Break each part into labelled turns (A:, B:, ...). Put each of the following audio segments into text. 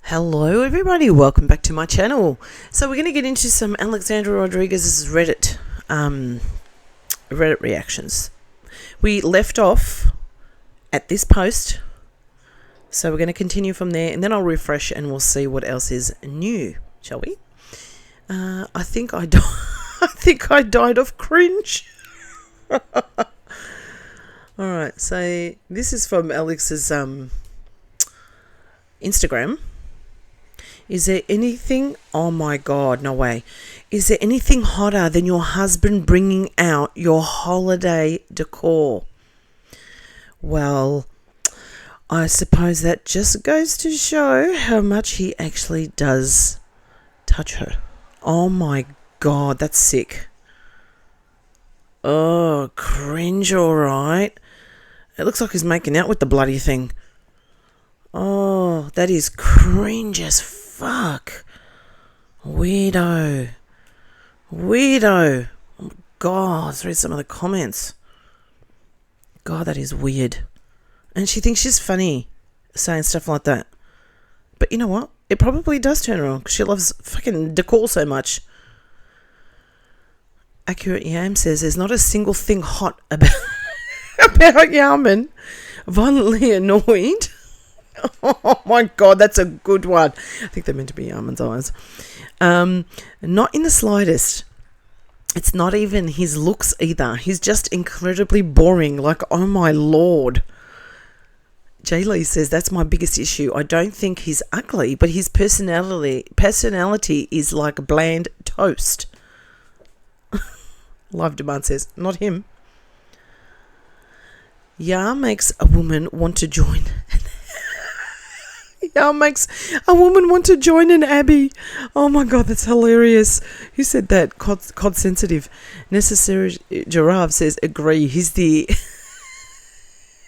A: Hello everybody, welcome back to my channel. So we're going to get into some Alexandra Rodriguez's Reddit reactions. We left off at this post, so we're going to continue from there, and then I'll refresh and we'll see what else is new, shall we? I think I died of cringe. Alright, so this is from Alex's Instagram. Is there anything, oh my God, no way. Is there anything hotter than your husband bringing out your holiday decor? Well, I suppose that just goes to show how much he actually does touch her. Oh my God, that's sick. Oh, cringe, alright. It looks like he's making out with the bloody thing. Oh, that is cringe as fuck. Weirdo. Oh my God, let's read some of the comments. God, that is weird. And she thinks she's funny saying stuff like that. But you know what? It probably does turn her on because she loves fucking decor so much. Accurate Yam says there's not a single thing hot about Yaman. Violently annoyed. Oh my God, that's a good one. I think they're meant to be almond's eyes. Not in the slightest. It's not even his looks either. He's just incredibly boring. Like, oh my Lord. Jay Lee says that's my biggest issue. I don't think he's ugly, but his personality is like bland toast. Live Demand says not him. Ya makes a woman want to join. Yeah, makes a woman want to join an abbey. Oh my God, that's hilarious. Who said that? Cod sensitive. Necessary Giraffe says agree. He's the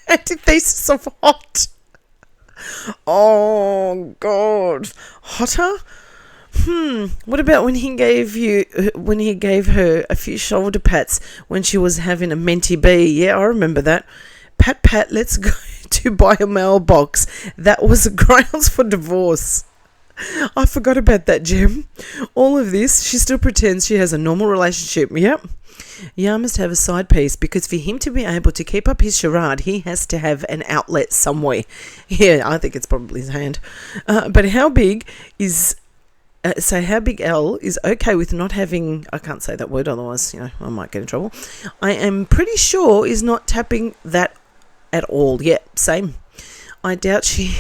A: antithesis of hot. Oh God, hotter. What about when he gave her a few shoulder pats when she was having a mentee bee? Yeah, I remember that. Pat, let's go to buy a mailbox. That was grounds for divorce. I forgot about that, Jim. All of this, she still pretends she has a normal relationship. Yep. Yeah, must have a side piece because for him to be able to keep up his charade, he has to have an outlet somewhere. Yeah, I think it's probably his hand. But how big is... how big L is okay with not having... I can't say that word, otherwise, I might get in trouble. I am pretty sure is not tapping that at all. Yeah, same. I doubt she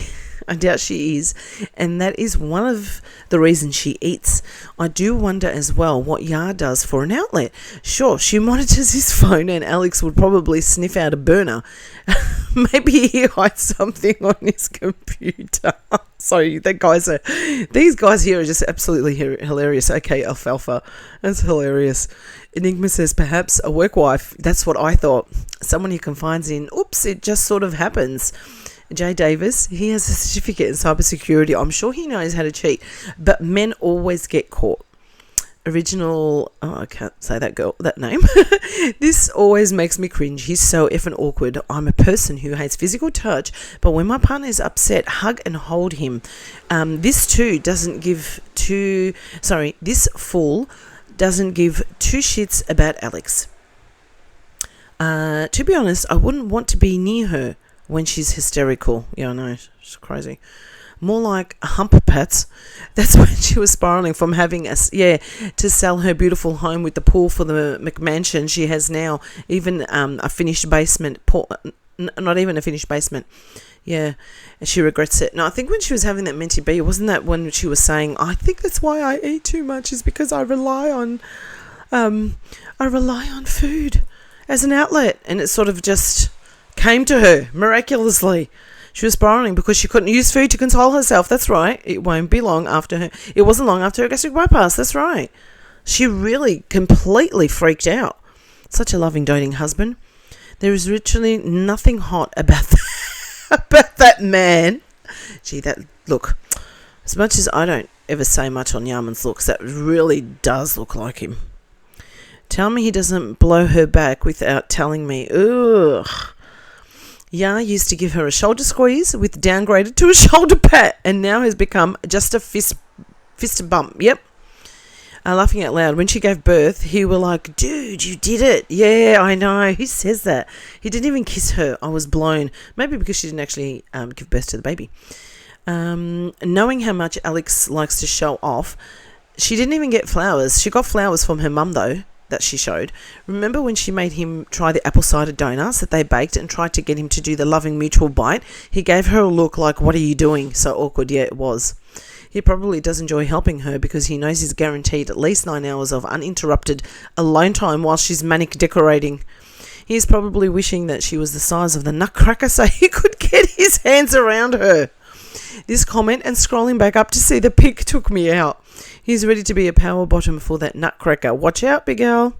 A: is, and that is one of the reasons she eats. I do wonder as well what Yar does for an outlet. Sure, she monitors his phone, and Alex would probably sniff out a burner. Maybe he hides something on his computer. Sorry, these guys here are just absolutely hilarious. Okay, Alfalfa, that's hilarious. Enigma says perhaps a work wife. That's what I thought. Someone he confides in. Oops, it just sort of happens. Jay Davis, he has a certificate in cybersecurity. I'm sure he knows how to cheat, but men always get caught. I can't say that name. This always makes me cringe. He's so effing awkward. I'm a person who hates physical touch, but when my partner is upset, hug and hold him. This fool doesn't give two shits about Alex. To be honest, I wouldn't want to be near her when she's hysterical. Yeah, I know, she's crazy. More like hump pats. That's when she was spiraling from having to sell her beautiful home with the pool for the McMansion she has now. Even a finished basement. Not even a finished basement. Yeah, she regrets it. No, I think when she was having that mentee bee, wasn't that when she was saying, I think that's why I eat too much, is because I rely on food as an outlet, and it sort of just came to her miraculously. She was spiraling because she couldn't use food to console herself. That's right. It wasn't long after her gastric bypass. That's right. She really completely freaked out. Such a loving, doting husband. There is literally nothing hot about that man. Gee, look. As much as I don't ever say much on Yaman's looks, that really does look like him. Tell me he doesn't blow her back without telling me. Ugh. Ya used to give her a shoulder squeeze, with downgraded to a shoulder pat, and now has become just a fist bump. Yep. Laughing out loud. When she gave birth, he were like, dude, you did it. Yeah, I know. Who says that? He didn't even kiss her. I was blown. Maybe because she didn't actually give birth to the baby. Knowing how much Alex likes to show off, she didn't even get flowers. She got flowers from her mum, though, that she showed. Remember when she made him try the apple cider donuts that they baked and tried to get him to do the loving mutual bite? He gave her a look like, what are you doing? So awkward. Yeah, it was. He probably does enjoy helping her because he knows he's guaranteed at least 9 hours of uninterrupted alone time while she's manic decorating. He is probably wishing that she was the size of the nutcracker so he could get his hands around her. This comment and scrolling back up to see the pic took me out. He's ready to be a power bottom for that nutcracker. Watch out, big girl.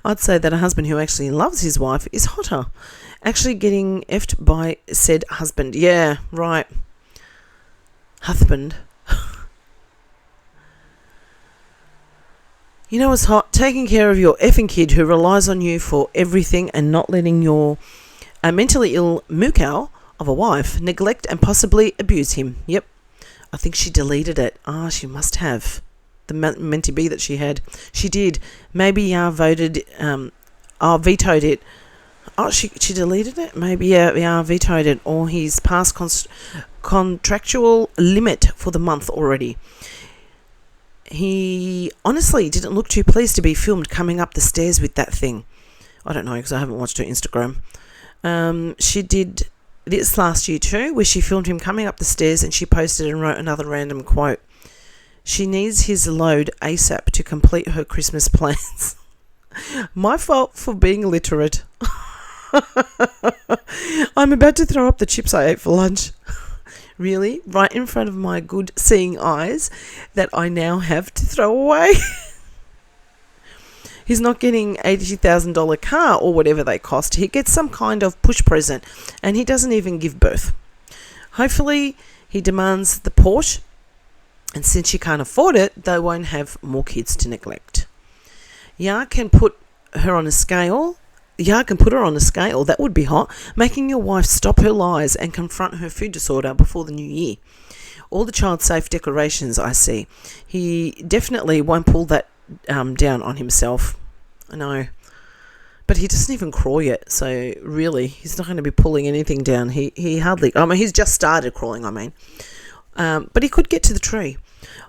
A: I'd say that a husband who actually loves his wife is hotter. Actually getting effed by said husband. Yeah, right. Husband. You know what's hot? Taking care of your effing kid who relies on you for everything and not letting your mentally ill moocow of a wife neglect and possibly abuse him. Yep. I think she deleted it. She must have. The mentee that she had. She did. Maybe vetoed it. She deleted it? Maybe, vetoed it. Or he's past contractual limit for the month already. He honestly didn't look too pleased to be filmed coming up the stairs with that thing. I don't know because I haven't watched her Instagram. She did this last year too, where she filmed him coming up the stairs and she posted and wrote another random quote. She needs his load ASAP to complete her Christmas plans. My fault for being illiterate. I'm about to throw up the chips I ate for lunch. Really? Right in front of my good seeing eyes that I now have to throw away? He's not getting $80,000 car or whatever they cost. He gets some kind of push present and he doesn't even give birth. Hopefully he demands the Porsche, and since she can't afford it, they won't have more kids to neglect. Ya can put her on a scale. That would be hot. Making your wife stop her lies and confront her food disorder before the new year. All the child-safe decorations I see. He definitely won't pull that down on himself. I know. But he doesn't even crawl yet, so really, he's not going to be pulling anything down. He hardly... he's just started crawling, but he could get to the tree.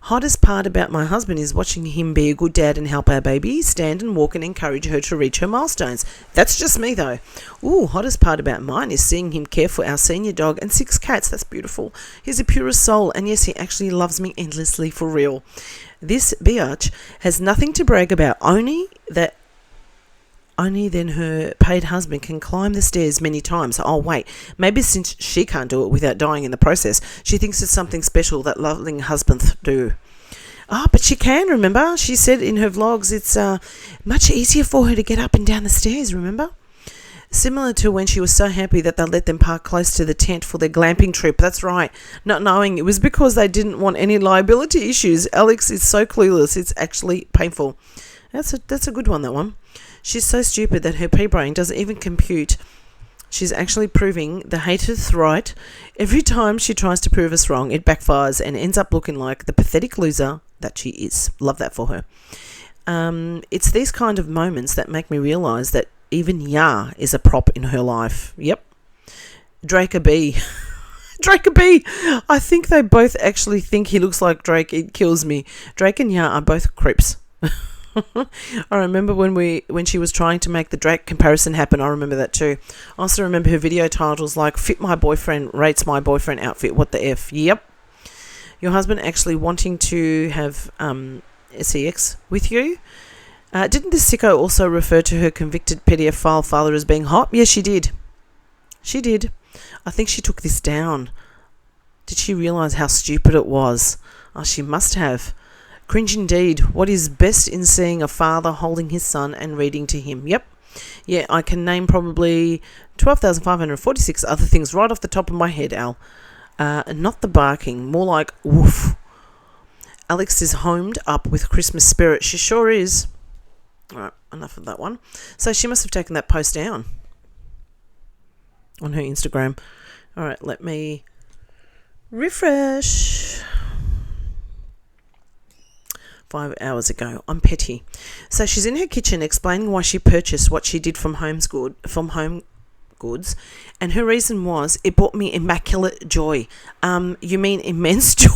A: Hottest part about my husband is watching him be a good dad and help our baby stand and walk and encourage her to reach her milestones. That's just me, though. Ooh, hottest part about mine is seeing him care for our senior dog and 6 cats. That's beautiful. He's the purest soul, and yes, he actually loves me endlessly for real. This biatch has nothing to brag about, only then her paid husband can climb the stairs many times. Oh, wait, maybe since she can't do it without dying in the process, she thinks it's something special that loving husbands do. But she can, remember? She said in her vlogs it's much easier for her to get up and down the stairs, remember? Similar to when she was so happy that they let them park close to the tent for their glamping trip. That's right. Not knowing it was because they didn't want any liability issues. Alex is so clueless. It's actually painful. That's a good one, that one. She's so stupid that her pea-brain doesn't even compute. She's actually proving the haters right. Every time she tries to prove us wrong, it backfires and ends up looking like the pathetic loser that she is. Love that for her. It's these kind of moments that make me realise that even Ya is a prop in her life. Yep. Drake a B. Drake a B. I think they both actually think he looks like Drake. It kills me. Drake and Ya are both creeps. I remember when she was trying to make the Drake comparison happen. I remember that too. I also remember her video titles like "Fit My Boyfriend Rates My Boyfriend Outfit." What the F? Yep. Your husband actually wanting to have sex with you. Didn't this sicko also refer to her convicted pedophile father as being hot? Yes, she did. She did. I think she took this down. Did she realise how stupid it was? She must have. Cringe indeed. What is best in seeing a father holding his son and reading to him? Yep. Yeah, I can name probably 12,546 other things right off the top of my head, Al. Not the barking, more like woof. Alex is homed up with Christmas spirit. She sure is. All right, enough of that one. So she must have taken that post down. on her Instagram. All right, let me refresh. 5 hours ago. I'm petty. So she's in her kitchen explaining why she purchased what she did from Home Goods, and her reason was, it brought me immaculate joy. You mean immense joy?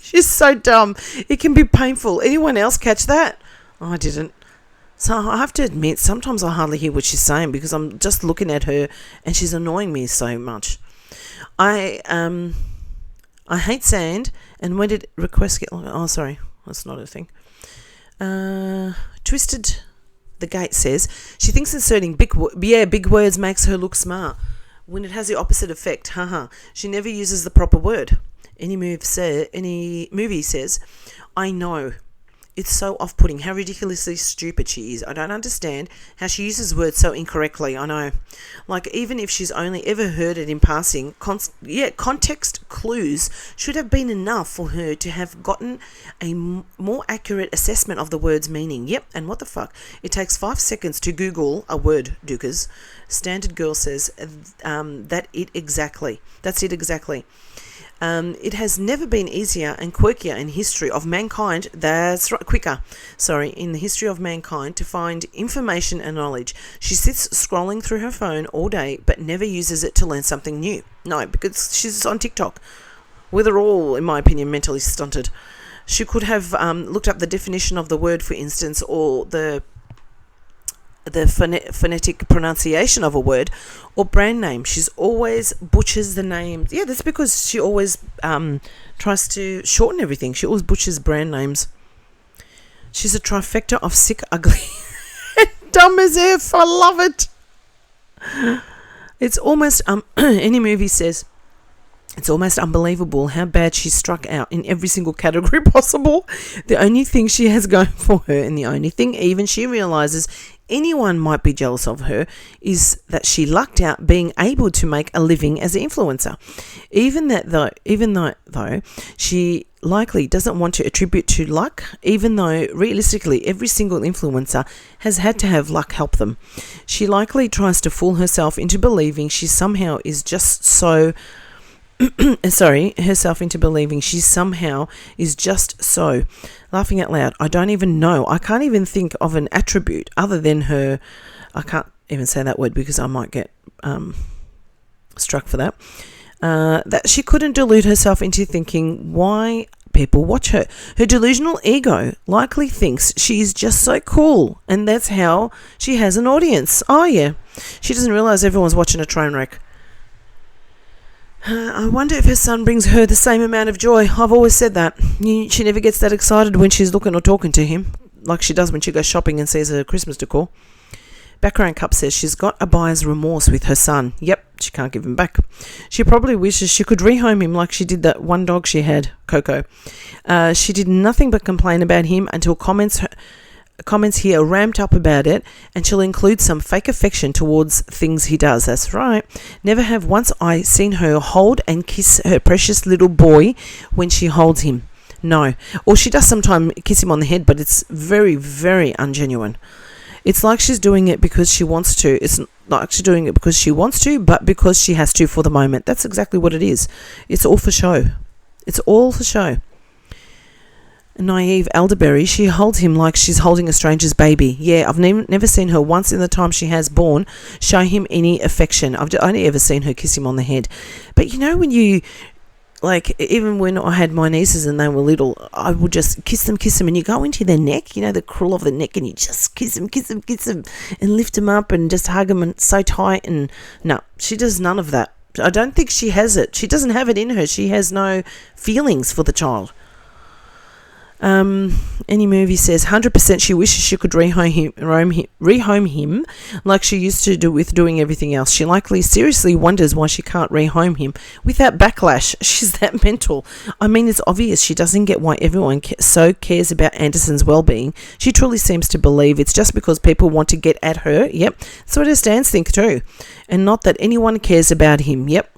A: She's so dumb. It can be painful. Anyone else catch that? I didn't. So I have to admit, sometimes I hardly hear what she's saying because I'm just looking at her and she's annoying me so much. I hate sand. And when did requests get long? Oh, sorry. That's not a thing. Twisted the Gate says she thinks inserting big words makes her look smart when it has the opposite effect. Haha. She never uses the proper word. Any movie says, I know. It's so off-putting how ridiculously stupid she is. I don't understand how she uses words so incorrectly. I know. Like, even if she's only ever heard it in passing, context clues should have been enough for her to have gotten a more accurate assessment of the word's meaning. Yep, and what the fuck? It takes 5 seconds to Google a word, Dukers. Standard Girl says that's it exactly. It has never been easier and quirkier in history of mankind. That's right, in the history of mankind to find information and knowledge. She sits scrolling through her phone all day, but never uses it to learn something new. No, because she's on TikTok. We're all, in my opinion, mentally stunted. She could have looked up the definition of the word, for instance, or the phonetic pronunciation of a word, or brand name. She's always butchers the names. Yeah, that's because she always tries to shorten everything. She always butchers brand names. She's a trifecta of sick, ugly, dumb as if. I love it. It's almost any movie says it's almost unbelievable how bad she struck out in every single category possible. The only thing she has going for her, and the only thing even she realizes anyone might be jealous of her, is that she lucked out being able to make a living as an influencer. Even though she likely doesn't want to attribute to luck, even though realistically every single influencer has had to have luck help them. She likely tries to fool herself into believing she somehow is just so herself into believing she somehow is just so. Laughing out loud, I don't even know. I can't even think of an attribute other than her. I can't even say that word because I might get struck for that. That she couldn't delude herself into thinking why people watch her. Her delusional ego likely thinks she is just so cool, and that's how she has an audience. Oh yeah, she doesn't realize everyone's watching a train wreck. I wonder if her son brings her the same amount of joy. I've always said that. She never gets that excited when she's looking or talking to him, like she does when she goes shopping and sees a Christmas decor. Background Cup says she's got a buyer's remorse with her son. Yep, she can't give him back. She probably wishes she could rehome him like she did that one dog she had, Coco. She did nothing but complain about him until comments here ramped up about it, and she'll include some fake affection towards things he does. That's right. Never have once I seen her hold and kiss her precious little boy when she holds him. No. Or she does sometimes kiss him on the head, but it's very, very ungenuine. It's like she's doing it because she wants to. It's not actually doing it because she wants to, but because she has to for the moment. That's exactly what it is. It's all for show. It's all for show. Naive elderberry, she holds him like she's holding a stranger's baby. Yeah, I've never seen her once in the time she has born show him any affection. I've only ever seen her kiss him on the head. But you know, when you, like, even when I had my nieces and they were little, I would just kiss them, and you go into their neck, you know, the cruel of the neck, and you just kiss them, and lift them up and just hug them and so tight. And no, she does none of that. I don't think she has it. She doesn't have it in her. She has no feelings for the child. Any movie says 100% she wishes she could rehome him like she used to do with doing everything else. She likely seriously wonders why she can't rehome him without backlash. She's that mental. I mean, it's obvious she doesn't get why everyone so cares about Anderson's well-being. She truly seems to believe it's just because people want to get at her. Yep, that's what her stands think too, and not that anyone cares about him. Yep.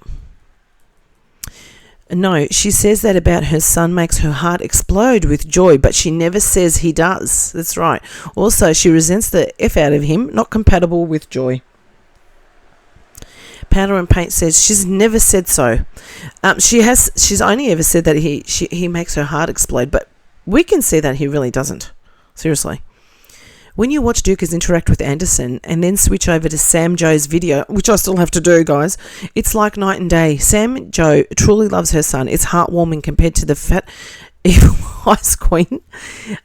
A: No, she says that about her son makes her heart explode with joy, but she never says he does. That's right. Also, she resents the F out of him, not compatible with joy. Powder and Paint says she's never said so. She's only ever said that he makes her heart explode, but we can see that he really doesn't. Seriously. When you watch Dukas interact with Anderson and then switch over to Sam Jo's video, which I still have to do, guys, it's like night and day. Sam Jo truly loves her son. It's heartwarming compared to the fat evil ice queen.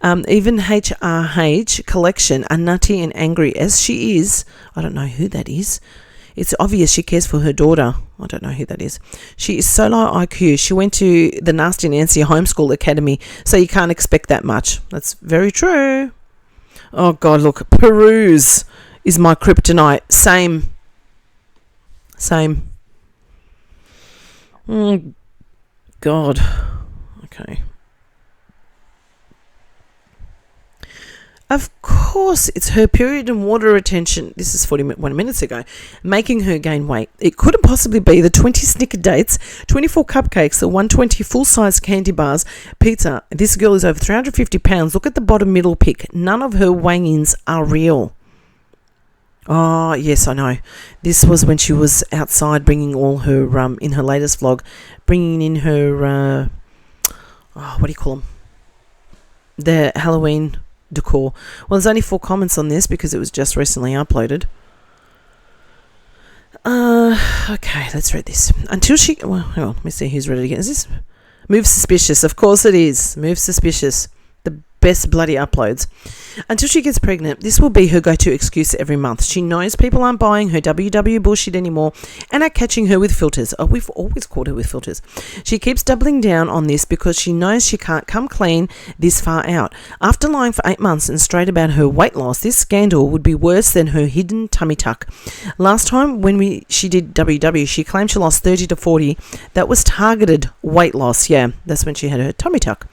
A: Even HRH collection, are nutty and angry as she is. I don't know who that is. It's obvious she cares for her daughter. I don't know who that is. She is so low IQ. She went to the Nasty Nancy Homeschool Academy, so you can't expect that much. That's very true. Oh, God, look. Peruse is my kryptonite. Same. Oh, God. Okay. Of course, it's her period and water retention. This is 41 minutes ago, making her gain weight. It couldn't possibly be the 20 Snicker dates, 24 cupcakes, the 120 full-size candy bars, pizza. This girl is over 350 pounds. Look at the bottom middle pic. None of her weigh-ins are real. Oh, yes, I know. This was when she was outside bringing all her, in her latest vlog, bringing in her, what do you call them? The Halloween decor. Well, there's only 4 comments on this because it was just recently uploaded. Okay, let's read this. Until she... Well, hang on, let me see who's read it again. Is this... Move Suspicious. Of course it is. Move Suspicious. The best bloody uploads. Until she gets pregnant, this will be her go-to excuse every month. She knows people aren't buying her WW bullshit anymore and are catching her with filters. Oh, we've always caught her with filters. She keeps doubling down on this because she knows she can't come clean this far out. After lying for 8 months and straight about her weight loss, this scandal would be worse than her hidden tummy tuck. Last time when she did WW, she claimed she lost 30 to 40. That was targeted weight loss. Yeah, that's when she had her tummy tuck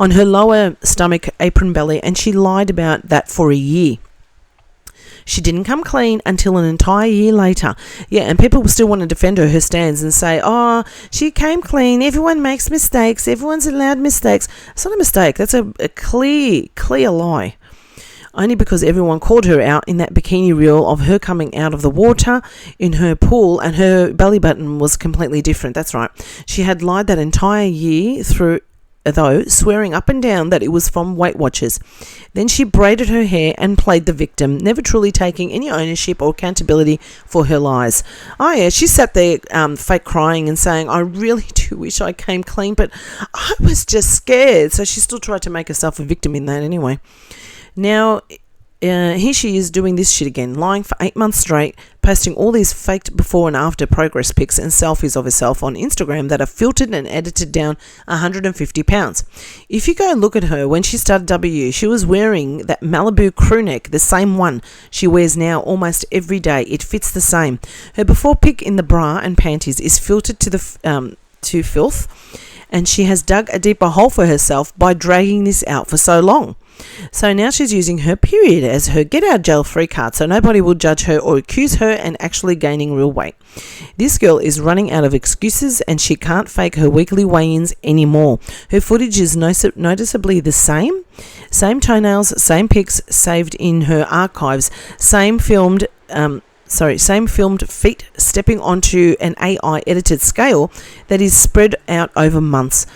A: on her lower stomach, apron belly, and she lied about that for a year. She didn't come clean until an entire year later. Yeah, and people will still want to defend her stands and say, oh, she came clean. Everyone makes mistakes. Everyone's allowed mistakes. It's not a mistake. That's a clear lie. Only because everyone called her out in that bikini reel of her coming out of the water in her pool, and her belly button was completely different. That's right. She had lied that entire year through, though, swearing up and down that it was from Weight Watchers. Then she braided her hair and played the victim, never truly taking any ownership or accountability for her lies. Oh yeah, she sat there fake crying and saying, I really do wish I came clean, but I was just scared. So she still tried to make herself a victim in that anyway. Now, here she is doing this shit again, lying for 8 months straight, posting all these faked before and after progress pics and selfies of herself on Instagram that are filtered and edited down 150 pounds. If you go and look at her when she started W, she was wearing that Malibu crew neck, the same one she wears now almost every day. It fits the same. Her before pic in the bra and panties is filtered to filth, and she has dug a deeper hole for herself by dragging this out for so long. So now she's using her period as her get out jail free card, so nobody will judge her or accuse her and actually gaining real weight. This girl is running out of excuses and she can't fake her weekly weigh-ins anymore. Her footage is noticeably the same. Same toenails, same pics saved in her archives, same filmed feet stepping onto an AI edited scale that is spread out over months.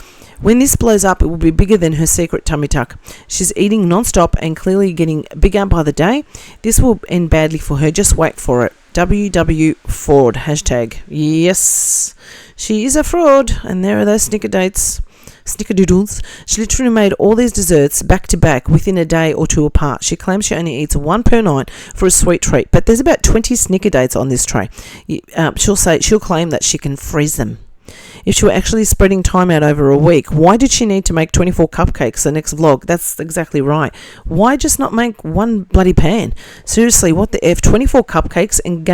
A: When this blows up, it will be bigger than her secret tummy tuck. She's eating non-stop and clearly getting bigger by the day. This will end badly for her. Just wait for it. WW fraud. Hashtag. Yes, she is a fraud. And there are those snickerdoodles. She literally made all these desserts back to back within a day or two apart. She claims she only eats 1 per night for a sweet treat, but there's about 20 snicker dates on this tray. She'll claim that she can freeze them. If she were actually spreading time out over a week, why did she need to make 24 cupcakes the next vlog? That's exactly right. Why just not make one bloody pan? Seriously, what the F? 24 cupcakes and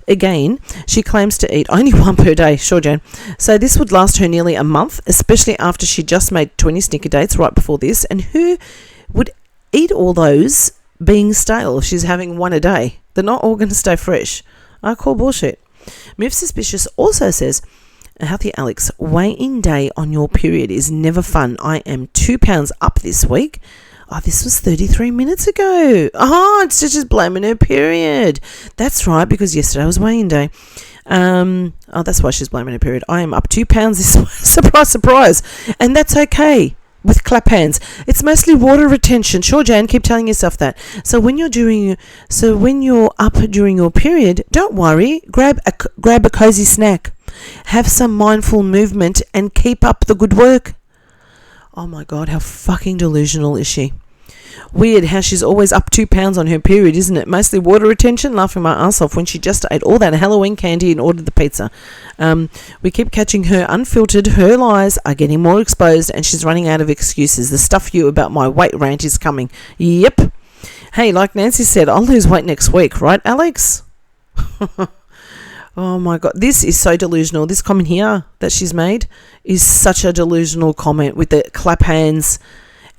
A: again, she claims to eat only 1 per day. Sure, Jan. So this would last her nearly a month, especially after she just made 20 snicker dates right before this. And who would eat all those being stale if she's having 1 a day? They're not all going to stay fresh. I call bullshit. Move Suspicious also says, Healthy Alex, weigh-in day on your period is never fun. I am 2 pounds up this week. Oh, this was 33 minutes ago. Oh, it's just blaming her period. That's right, because yesterday was weigh-in day. Oh, that's why she's blaming her period. I am up 2 pounds this surprise, surprise. And that's okay with clap hands. It's mostly water retention. Sure, Jan, keep telling yourself that. So when you're up during your period, don't worry. Grab a cozy snack. Have some mindful movement and keep up the good work. Oh my God, how fucking delusional is she? Weird how she's always up 2 pounds on her period, isn't it? Mostly water retention, laughing my ass off when she just ate all that Halloween candy and ordered the pizza. We keep catching her unfiltered. Her lies are getting more exposed and she's running out of excuses. The stuff you about my weight rant is coming. Yep. Hey, like Nancy said, I'll lose weight next week, right, Alex? Oh my God, this is so delusional. This comment here that she's made is such a delusional comment with the clap hands.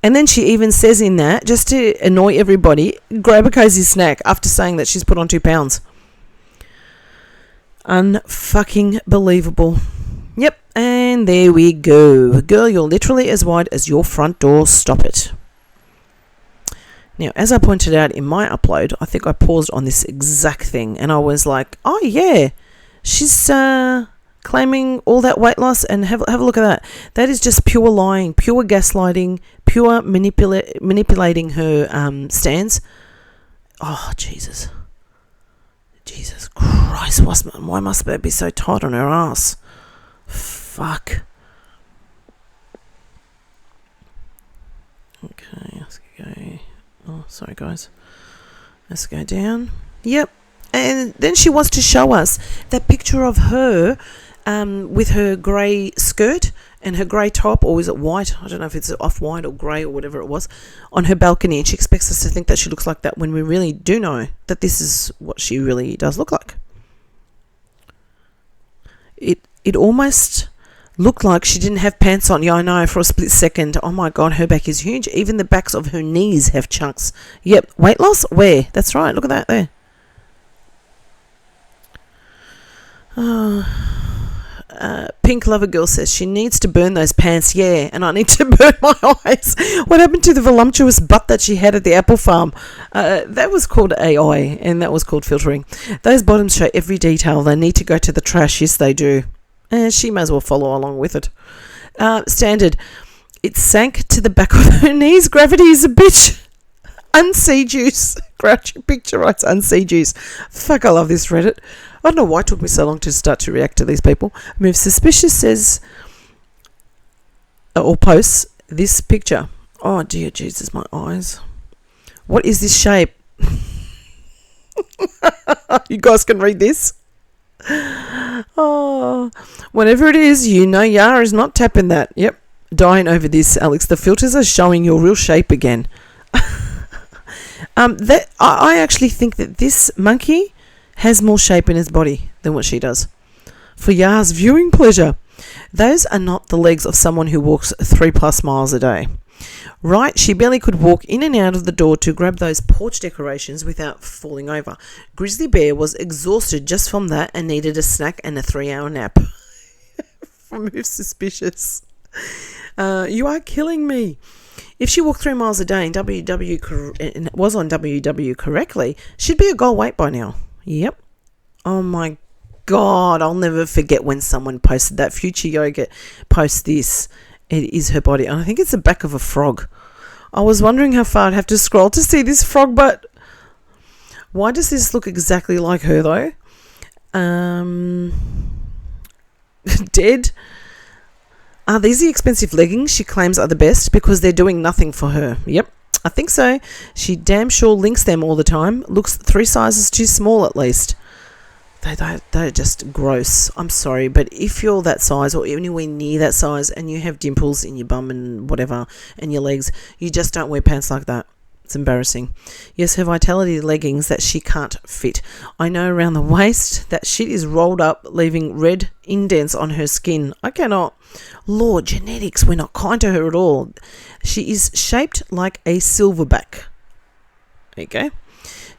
A: And then she even says in that, just to annoy everybody, grab a cozy snack after saying that she's put on 2 pounds. Unfucking believable. Yep, and there we go. Girl, you're literally as wide as your front door. Stop it. Now, as I pointed out in my upload, I think I paused on this exact thing and I was like, oh yeah, she's claiming all that weight loss, and have a look at that. That is just pure lying, pure gaslighting, pure manipulating her stance. Oh, Jesus Christ, why must that be so tight on her ass? Fuck. Okay, let's go. Oh, sorry guys. Let's go down. Yep. And then she wants to show us that picture of her with her grey skirt and her grey top, or is it white? I don't know if it's off-white or grey or whatever it was, on her balcony. And she expects us to think that she looks like that when we really do know that this is what she really does look like. It almost looked like she didn't have pants on. Yeah, I know, for a split second. Oh my God, her back is huge. Even the backs of her knees have chunks. Yep, weight loss? Where? That's right, look at that there. Pink Lover Girl says she needs to burn those pants. Yeah, and I need to burn my eyes. What happened to the voluptuous butt that she had at the apple farm? That was called AI, and that was called filtering. Those bottoms show every detail. They need to go to the trash. Yes, they do. She may as well follow along with it. Standard. It sank to the back of her knees. Gravity is a bitch. Unsea juice. Grouchy picture writes unsea juice. Fuck, I love this Reddit. I don't know why it took me so long to start to react to these people. Move Suspicious says, or posts this picture. Oh dear Jesus, my eyes. What is this shape? You guys can read this. Oh, whatever it is, you know Yara is not tapping that. Yep, dying over this, Alex. The filters are showing your real shape again. I actually think that this monkey has more shape in his body than what she does. For Yar's viewing pleasure. Those are not the legs of someone who walks 3+ miles a day. Right, she barely could walk in and out of the door to grab those porch decorations without falling over. Grizzly Bear was exhausted just from that and needed a snack and a 3-hour nap. Move Suspicious. You are killing me. If she walked 3 miles a day and was on WW correctly, she'd be a goal weight by now. Yep. Oh my God, I'll never forget when someone posted that. Future Yoga posts this. It is her body. And I think it's the back of a frog. I was wondering how far I'd have to scroll to see this frog, but why does this look exactly like her though? Dead. Are these the expensive leggings she claims are the best because they're doing nothing for her? Yep, I think so. She damn sure links them all the time. Looks 3 sizes too small at least. They're just gross. I'm sorry, but if you're that size or anywhere near that size and you have dimples in your bum and whatever and your legs, you just don't wear pants like that. It's embarrassing. Yes, her Vitality leggings that she can't fit. I know around the waist that shit is rolled up, leaving red indents on her skin. I cannot. Lord, genetics, we're not kind to her at all. She is shaped like a silverback. There you go.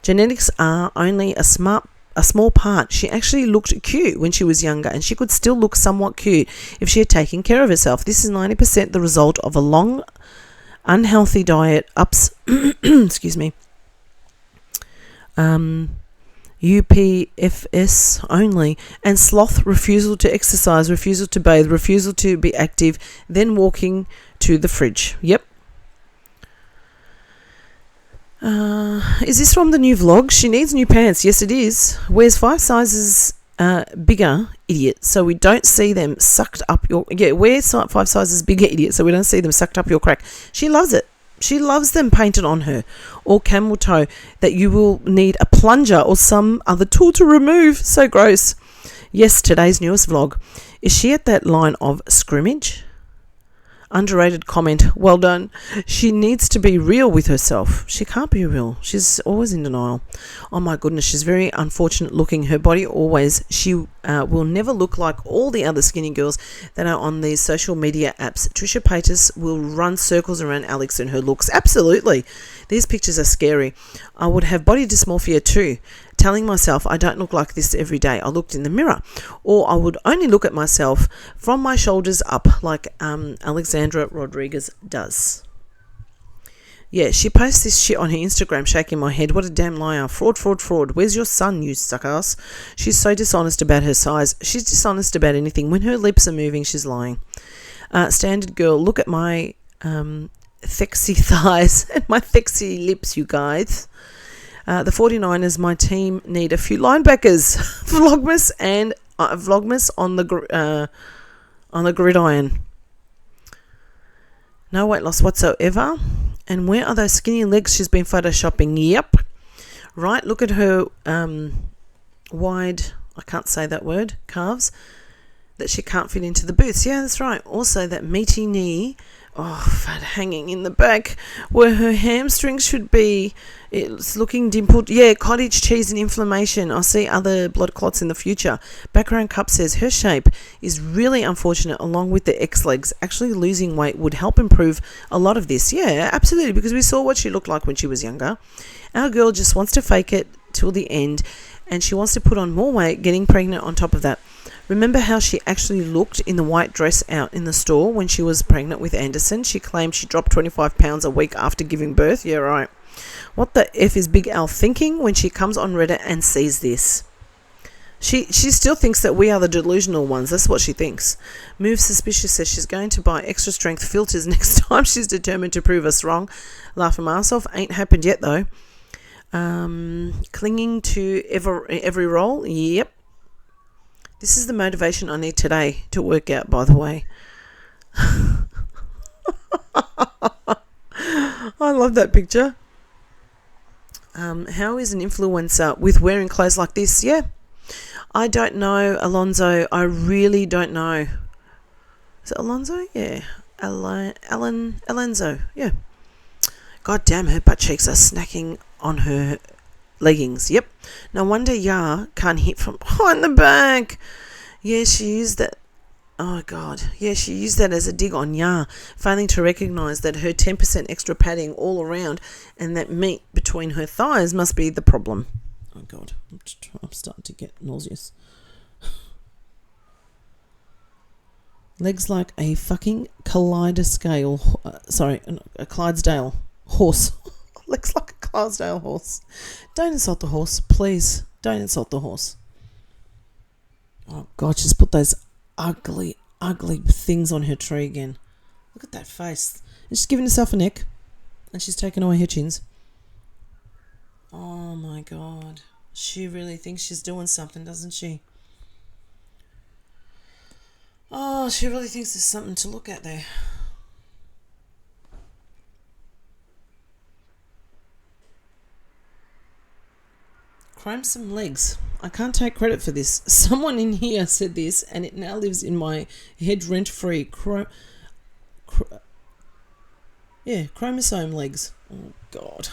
A: Genetics are only a small part. She actually looked cute when she was younger, and she could still look somewhat cute if she had taken care of herself. This is 90% the result of a long, unhealthy diet. Excuse me. UPFS only, and sloth, refusal to exercise, refusal to bathe, refusal to be active, then walking to the fridge. Yep. Is this from the new vlog? She needs new pants. Yes, it is. Wears 5 sizes bigger, idiot. So we don't see them sucked up your... Yeah, wear 5 sizes bigger, idiot. So we don't see them sucked up your crack. She loves it. She loves them painted on her, or camel toe, that you will need a plunger or some other tool to remove. So gross. Yes, today's newest vlog. Is she at that line of scrimmage? Underrated comment. Well done. She needs to be real with herself. She can't be real. She's always in denial. Oh my goodness, she's very unfortunate looking. Her body always, she will never look like all the other skinny girls that are on these social media apps. Trisha Paytas will run circles around Alex and her looks. Absolutely. These pictures are scary. I would have body dysmorphia too, telling myself I don't look like this every day. I looked in the mirror, or I would only look at myself from my shoulders up like Alexandra Rodriguez does. Yeah, she posts this shit on her Instagram, shaking my head. What a damn liar. Fraud, fraud, fraud. Where's your son, you suck-ass? She's so dishonest about her size. She's dishonest about anything. When her lips are moving, she's lying. Standard girl, look at my sexy thighs and my sexy lips, you guys. The 49ers, my team, need a few linebackers. Vlogmas on the gridiron. No weight loss whatsoever. And where are those skinny legs she's been photoshopping? Yep. Right, look at her wide, I can't say that word, calves, that she can't fit into the boots. Yeah, that's right. Also that meaty knee, fat hanging in the back, where her hamstrings should be. It's looking dimpled. Yeah, cottage cheese and inflammation. I'll see other blood clots in the future. Background Cup says her shape is really unfortunate, along with the X legs. Actually losing weight would help improve a lot of this. Yeah, absolutely, because we saw what she looked like when she was younger. Our girl just wants to fake it till the end, and she wants to put on more weight, getting pregnant on top of that. Remember how she actually looked in the white dress out in the store when she was pregnant with Anderson? She claimed she dropped 25 pounds a week after giving birth. Yeah, right. What the F is Big Al thinking when she comes on Reddit and sees this? She still thinks that we are the delusional ones. That's what she thinks. Move Suspicious says she's going to buy extra strength filters next time. She's determined to prove us wrong. Laugh my ass off. Ain't happened yet though. Clinging to every role. Yep. This is the motivation I need today to work out, by the way. I love that picture. How is an influencer with wearing clothes like this? Yeah. I don't know, Alonzo. I really don't know. Is it Alonzo? Yeah. Alonzo. Yeah. God damn, her butt cheeks are snacking on her leggings. Yep. No wonder can't hit from behind the back. Yeah, she used that. Oh, God. Yeah, she used that as a dig on failing to recognise that her 10% extra padding all around and that meat between her thighs must be the problem. Oh, God. I'm starting to get nauseous. Legs like a fucking Clydesdale horse. Legs like a Clydesdale horse. Don't insult the horse, please. Don't insult the horse. Oh, God, she's put those ugly things on her tree again. Look at that face. And she's giving herself a neck. And she's taken away her chins. Oh, my God. She really thinks she's doing something, doesn't she? Oh, she really thinks there's something to look at there. Chrome some legs. I can't take credit for this. Someone in here said this, and it now lives in my head rent-free. Chromosome legs. Oh, God.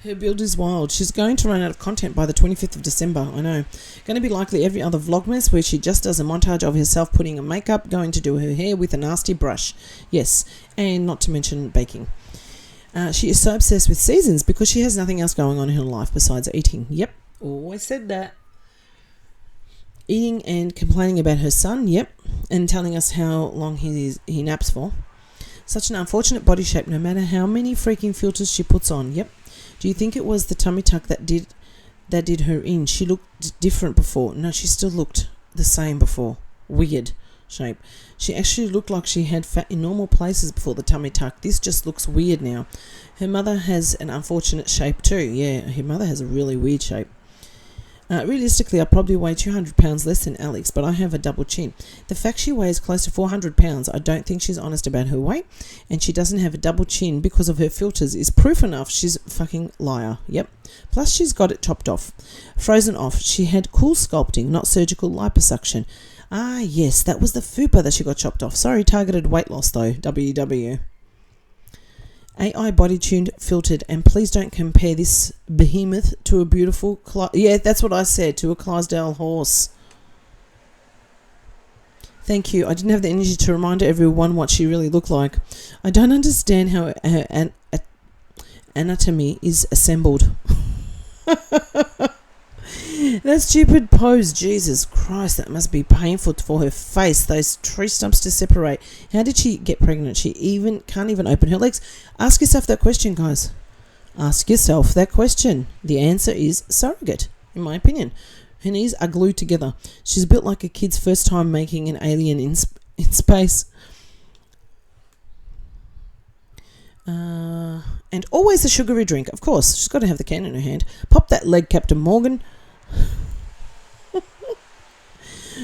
A: Her build is wild. She's going to run out of content by the 25th of December. I know. Going to be like every other Vlogmas where she just does a montage of herself putting on makeup, going to do her hair with a nasty brush. Yes, and not to mention baking. She is so obsessed with seasons because she has nothing else going on in her life besides eating. Yep, always said that. Eating and complaining about her son. Yep, and telling us how long he naps for. Such an unfortunate body shape no matter how many freaking filters she puts on. Yep. Do you think it was the tummy tuck that that did her in. She looked different before. No, she still looked the same before. Weird shape. She actually looked like she had fat in normal places before the tummy tuck. This just looks weird now. Her mother has an unfortunate shape too. Yeah, her mother has a really weird shape. Realistically, I probably weigh 200 pounds less than Alex, but I have a double chin. The fact she weighs close to 400 pounds, I don't think she's honest about her weight, and she doesn't have a double chin because of her filters is proof enough she's a fucking liar. Yep. Plus, she's got it chopped off. Frozen off. She had cool sculpting, not surgical liposuction. Ah, yes, that was the fupa that she got chopped off. Sorry, targeted weight loss though, WW. AI body tuned, filtered, and please don't compare this behemoth to a beautiful yeah, that's what I said, to a Clydesdale horse. Thank you. I didn't have the energy to remind everyone what she really looked like. I don't understand how her anatomy is assembled. That stupid pose, Jesus Christ, that must be painful for her face, those tree stumps to separate. How did she get pregnant? She can't even open her legs. Ask yourself that question, guys. Ask yourself that question. The answer is surrogate, in my opinion. Her knees are glued together. She's built like a kid's first time making an alien in space. And always a sugary drink, of course. She's got to have the can in her hand. Pop that leg, Captain Morgan.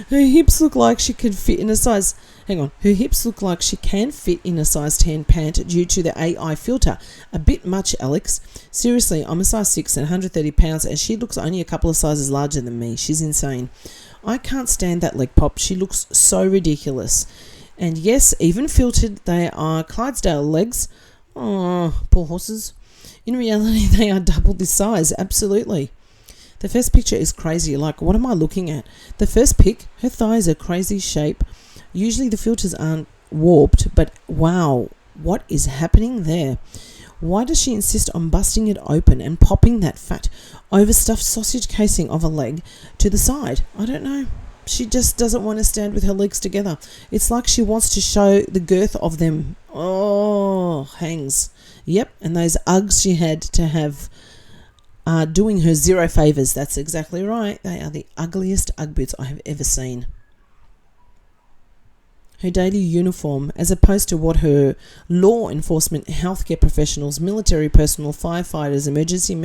A: Her hips look like she could fit in a size... Hang on. Her hips look like she can fit in a size 10 pant due to the AI filter. A bit much, Alex. Seriously, I'm a size 6 and 130 pounds and she looks only a couple of sizes larger than me. She's insane. I can't stand that leg pop. She looks so ridiculous. And yes, even filtered, they are Clydesdale legs. Oh, poor horses. In reality, they are double this size. Absolutely. The first picture is crazy. Like, what am I looking at? The first pic, her thighs are crazy shape. Usually the filters aren't warped, but wow, what is happening there? Why does she insist on busting it open and popping that fat, overstuffed sausage casing of a leg to the side? I don't know. She just doesn't want to stand with her legs together. It's like she wants to show the girth of them. Oh, hangs. Yep, and those Uggs she had to have are doing her zero favours. That's exactly right. They are the ugliest Ugg boots I have ever seen. Her daily uniform, as opposed to what her law enforcement, healthcare professionals, military personnel, firefighters, emergency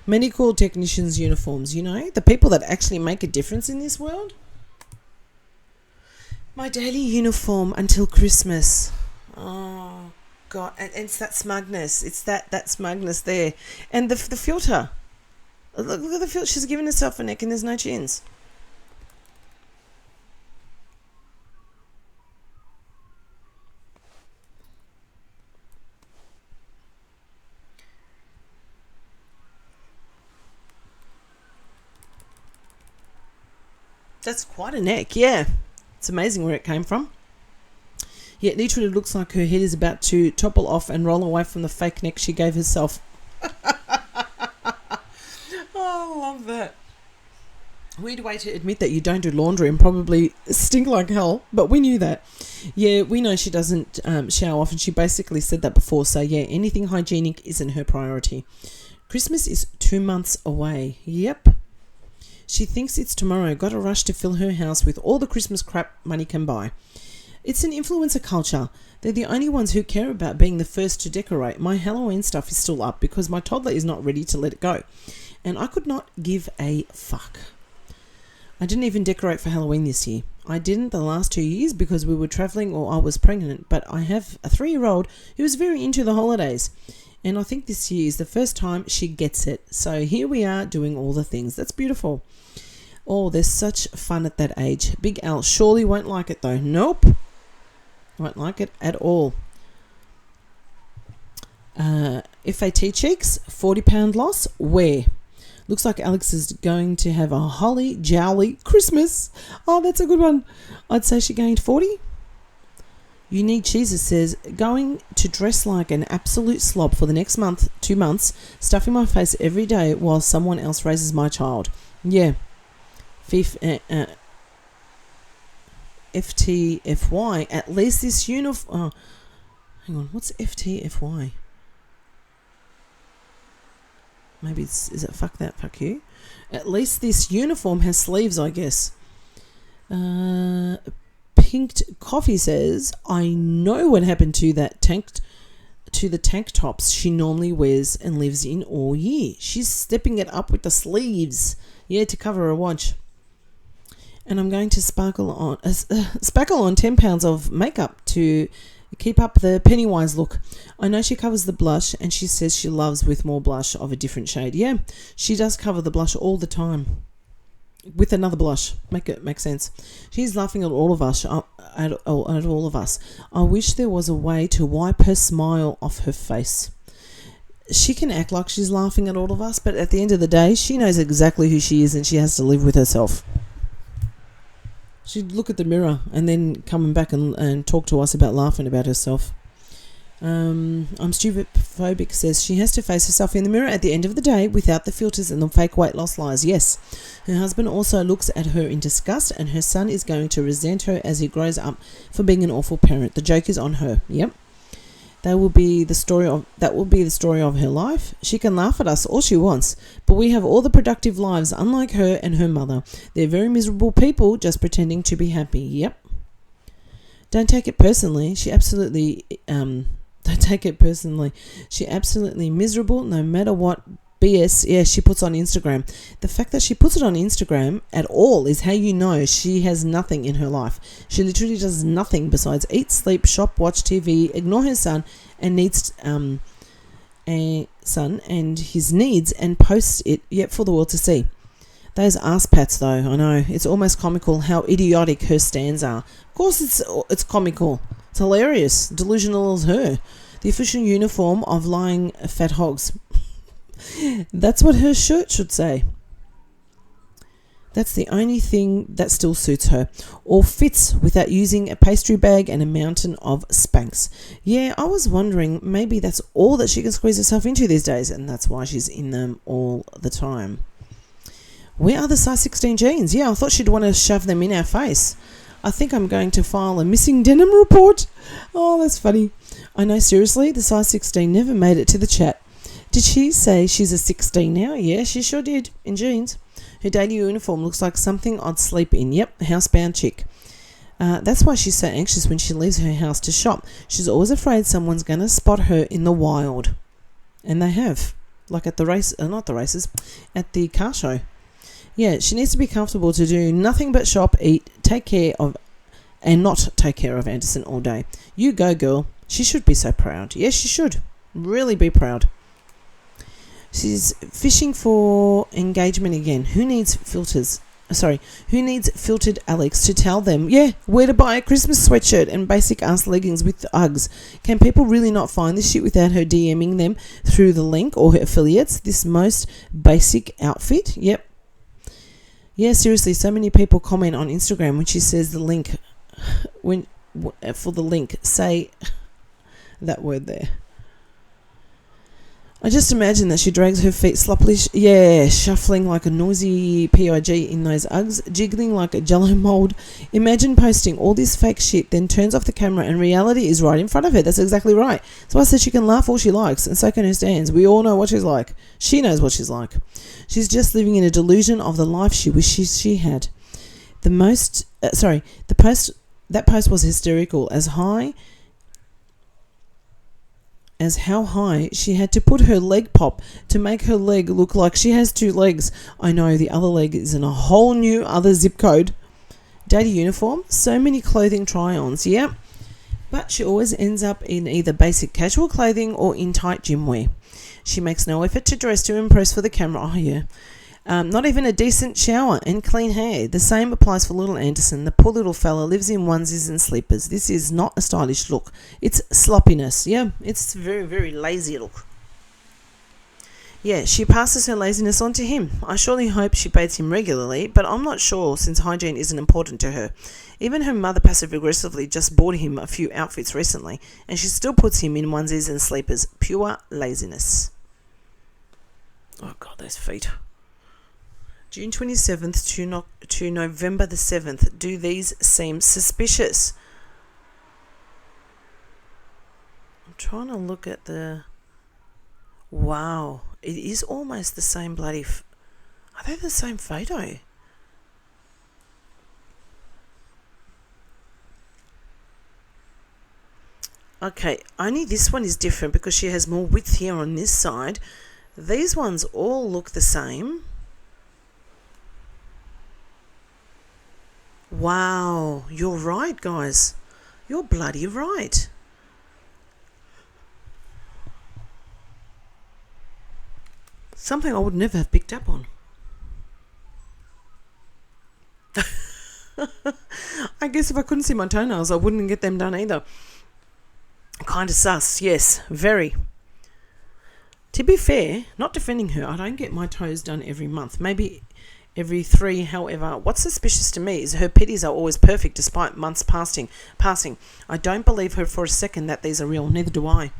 A: medical technicians' uniforms, you know, the people that actually make a difference in this world. My daily uniform until Christmas. Oh, God. And it's that smugness. It's that smugness there. And the filter. Look at the filter. She's giving herself a neck and there's no chins. That's quite a neck, yeah. It's amazing where it came from. Yeah, it literally looks like her head is about to topple off and roll away from the fake neck she gave herself. Oh, I love that. Weird way to admit that you don't do laundry and probably stink like hell, but we knew that. Yeah, we know she doesn't shower often. She basically said that before, so yeah, anything hygienic isn't her priority. Christmas is 2 months away. Yep. She thinks it's tomorrow. Got a rush to fill her house with all the Christmas crap money can buy. It's an influencer culture. They're the only ones who care about being the first to decorate. My Halloween stuff is still up because my toddler is not ready to let it go. And I could not give a fuck. I didn't even decorate for Halloween this year. I didn't the last 2 years because we were travelling or I was pregnant, but I have a 3-year-old who is very into the holidays. And I think this year is the first time she gets it. So here we are doing all the things. That's beautiful. Oh, there's such fun at that age. Big Al surely won't like it though. Nope. Won't like it at all. FAT cheeks, £40 loss. Where? Looks like Alex is going to have a holly jolly Christmas. Oh, that's a good one. I'd say she gained 40. Unique Jesus says, going to dress like an absolute slob for the next 2 months, stuffing my face every day while someone else raises my child. Yeah. FTFY. At least this uniform... Oh, hang on. What's FTFY? Maybe it's... Is it fuck that, fuck you? At least this uniform has sleeves, I guess. Pinked Coffee says, I know what happened to the tank tops she normally wears and lives in all year. She's stepping it up with the sleeves. Yeah, to cover her watch. And I'm going to spackle on 10 pounds of makeup to keep up the Pennywise look. I know she covers the blush, and she says she loves with more blush of a different shade. Yeah, she does cover the blush all the time with another blush. Make sense. She's laughing at all of us. At all of us. I wish there was a way to wipe her smile off her face. She can act like she's laughing at all of us, but at the end of the day, she knows exactly who she is, and she has to live with herself. She'd look at the mirror and then come back and talk to us about laughing about herself. I'm stupid phobic says she has to face herself in the mirror at the end of the day without the filters and the fake weight loss lies. Yes. Her husband also looks at her in disgust, and her son is going to resent her as he grows up for being an awful parent. The joke is on her. Yep. That will be the story of her life. She can laugh at us all she wants, but we have all the productive lives, unlike her and her mother. They're very miserable people just pretending to be happy. Yep. Don't take it personally. She absolutely miserable no matter what BS she puts on Instagram. The fact that she puts it on Instagram at all is how you know she has nothing in her life. She literally does nothing besides eat, sleep, shop, watch TV, ignore her son and needs a son and his needs, and posts it yet for the world to see. Those ass pats though, I know, it's almost comical how idiotic her stands are. Of course it's comical. It's hilarious. Delusional as her. The official uniform of lying fat hogs. That's what her shirt should say. That's the only thing that still suits her, or fits without using a pastry bag and a mountain of Spanx. Yeah, I was wondering, maybe that's all that she can squeeze herself into these days, and that's why she's in them all the time. Where are the size 16 jeans? Yeah, I thought she'd want to shove them in our face. I think I'm going to file a missing denim report. Oh, that's funny. I know, seriously, the size 16 never made it to the chat. Did she say she's a 16 now? Yeah, she sure did, in jeans. Her daily uniform looks like something I'd sleep in. Yep, housebound chick. That's why she's so anxious when she leaves her house to shop. She's always afraid someone's going to spot her in the wild. And they have. Like at the race, not the races, at the car show. Yeah, she needs to be comfortable to do nothing but shop, eat, and not take care of Anderson all day. You go, girl. She should be so proud. Yes, she should. Really be proud. She's fishing for engagement again. Who needs filtered Alex to tell them, where to buy a Christmas sweatshirt and basic ass leggings with Uggs? Can people really not find this shit without her DMing them through the link or her affiliates? This most basic outfit? Yep. Yeah, seriously, so many people comment on Instagram when she says the link, for the link, say that word there. I just imagine that she drags her feet sloppily, shuffling like a noisy PIG in those Uggs, jiggling like a jello mold. Imagine posting all this fake shit, then turns off the camera and reality is right in front of her. That's exactly right. So I said she can laugh all she likes, and so can her stands. We all know what she's like. She knows what she's like. She's just living in a delusion of the life she wishes she had. That post was hysterical, as how high she had to put her leg pop to make her leg look like she has two legs. I know, the other leg is in a whole new other zip code. Daily uniform, so many clothing try-ons, yeah. But she always ends up in either basic casual clothing or in tight gym wear. She makes no effort to dress to impress for the camera. Oh, yeah. Not even a decent shower and clean hair. The same applies for little Anderson. The poor little fella lives in onesies and sleepers. This is not a stylish look. It's sloppiness. Yeah, it's very, very lazy look. Yeah, she passes her laziness on to him. I surely hope she bathes him regularly, but I'm not sure since hygiene isn't important to her. Even her mother passive-aggressively just bought him a few outfits recently, and she still puts him in onesies and sleepers. Pure laziness. Oh, God, those feet. June 27th to November the 7th. Do these seem suspicious? I'm trying to look at the... Wow. It is almost the same bloody... Are they the same photo? Okay, only this one is different because she has more width here on this side. These ones all look the same. Wow, you're right, guys. You're bloody right. Something I would never have picked up on. I guess if I couldn't see my toenails, I wouldn't get them done either. Kind of sus, yes, very. To be fair, not defending her, I don't get my toes done every month. Maybe every 3. However, what's suspicious to me is her pedis are always perfect despite months passing. I don't believe her for a second that these are real, neither do I.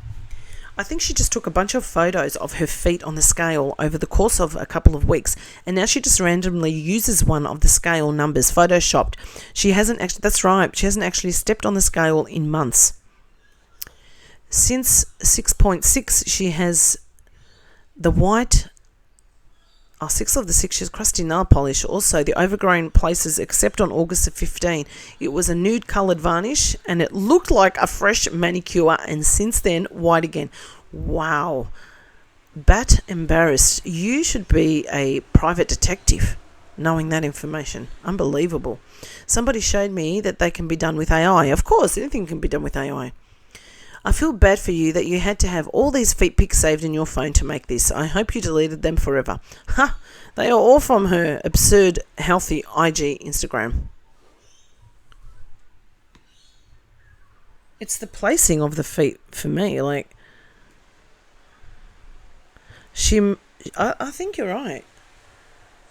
A: I think she just took a bunch of photos of her feet on the scale over the course of a couple of weeks, and now she just randomly uses one of the scale numbers photoshopped. She hasn't actually, that's right, she hasn't actually stepped on the scale in months. Since 6.6, she has the white, 6 of the 6, she has crusty nail polish. Also, the overgrown places, except on August the 15. It was a nude coloured varnish, and it looked like a fresh manicure, and since then, white again. Wow. Bat embarrassed. You should be a private detective, knowing that information. Unbelievable. Somebody showed me that they can be done with AI. Of course, anything can be done with AI. I feel bad for you that you had to have all these feet pics saved in your phone to make this. I hope you deleted them forever. Ha! They are all from her absurd, healthy IG Instagram. It's the placing of the feet for me. Like, I think you're right.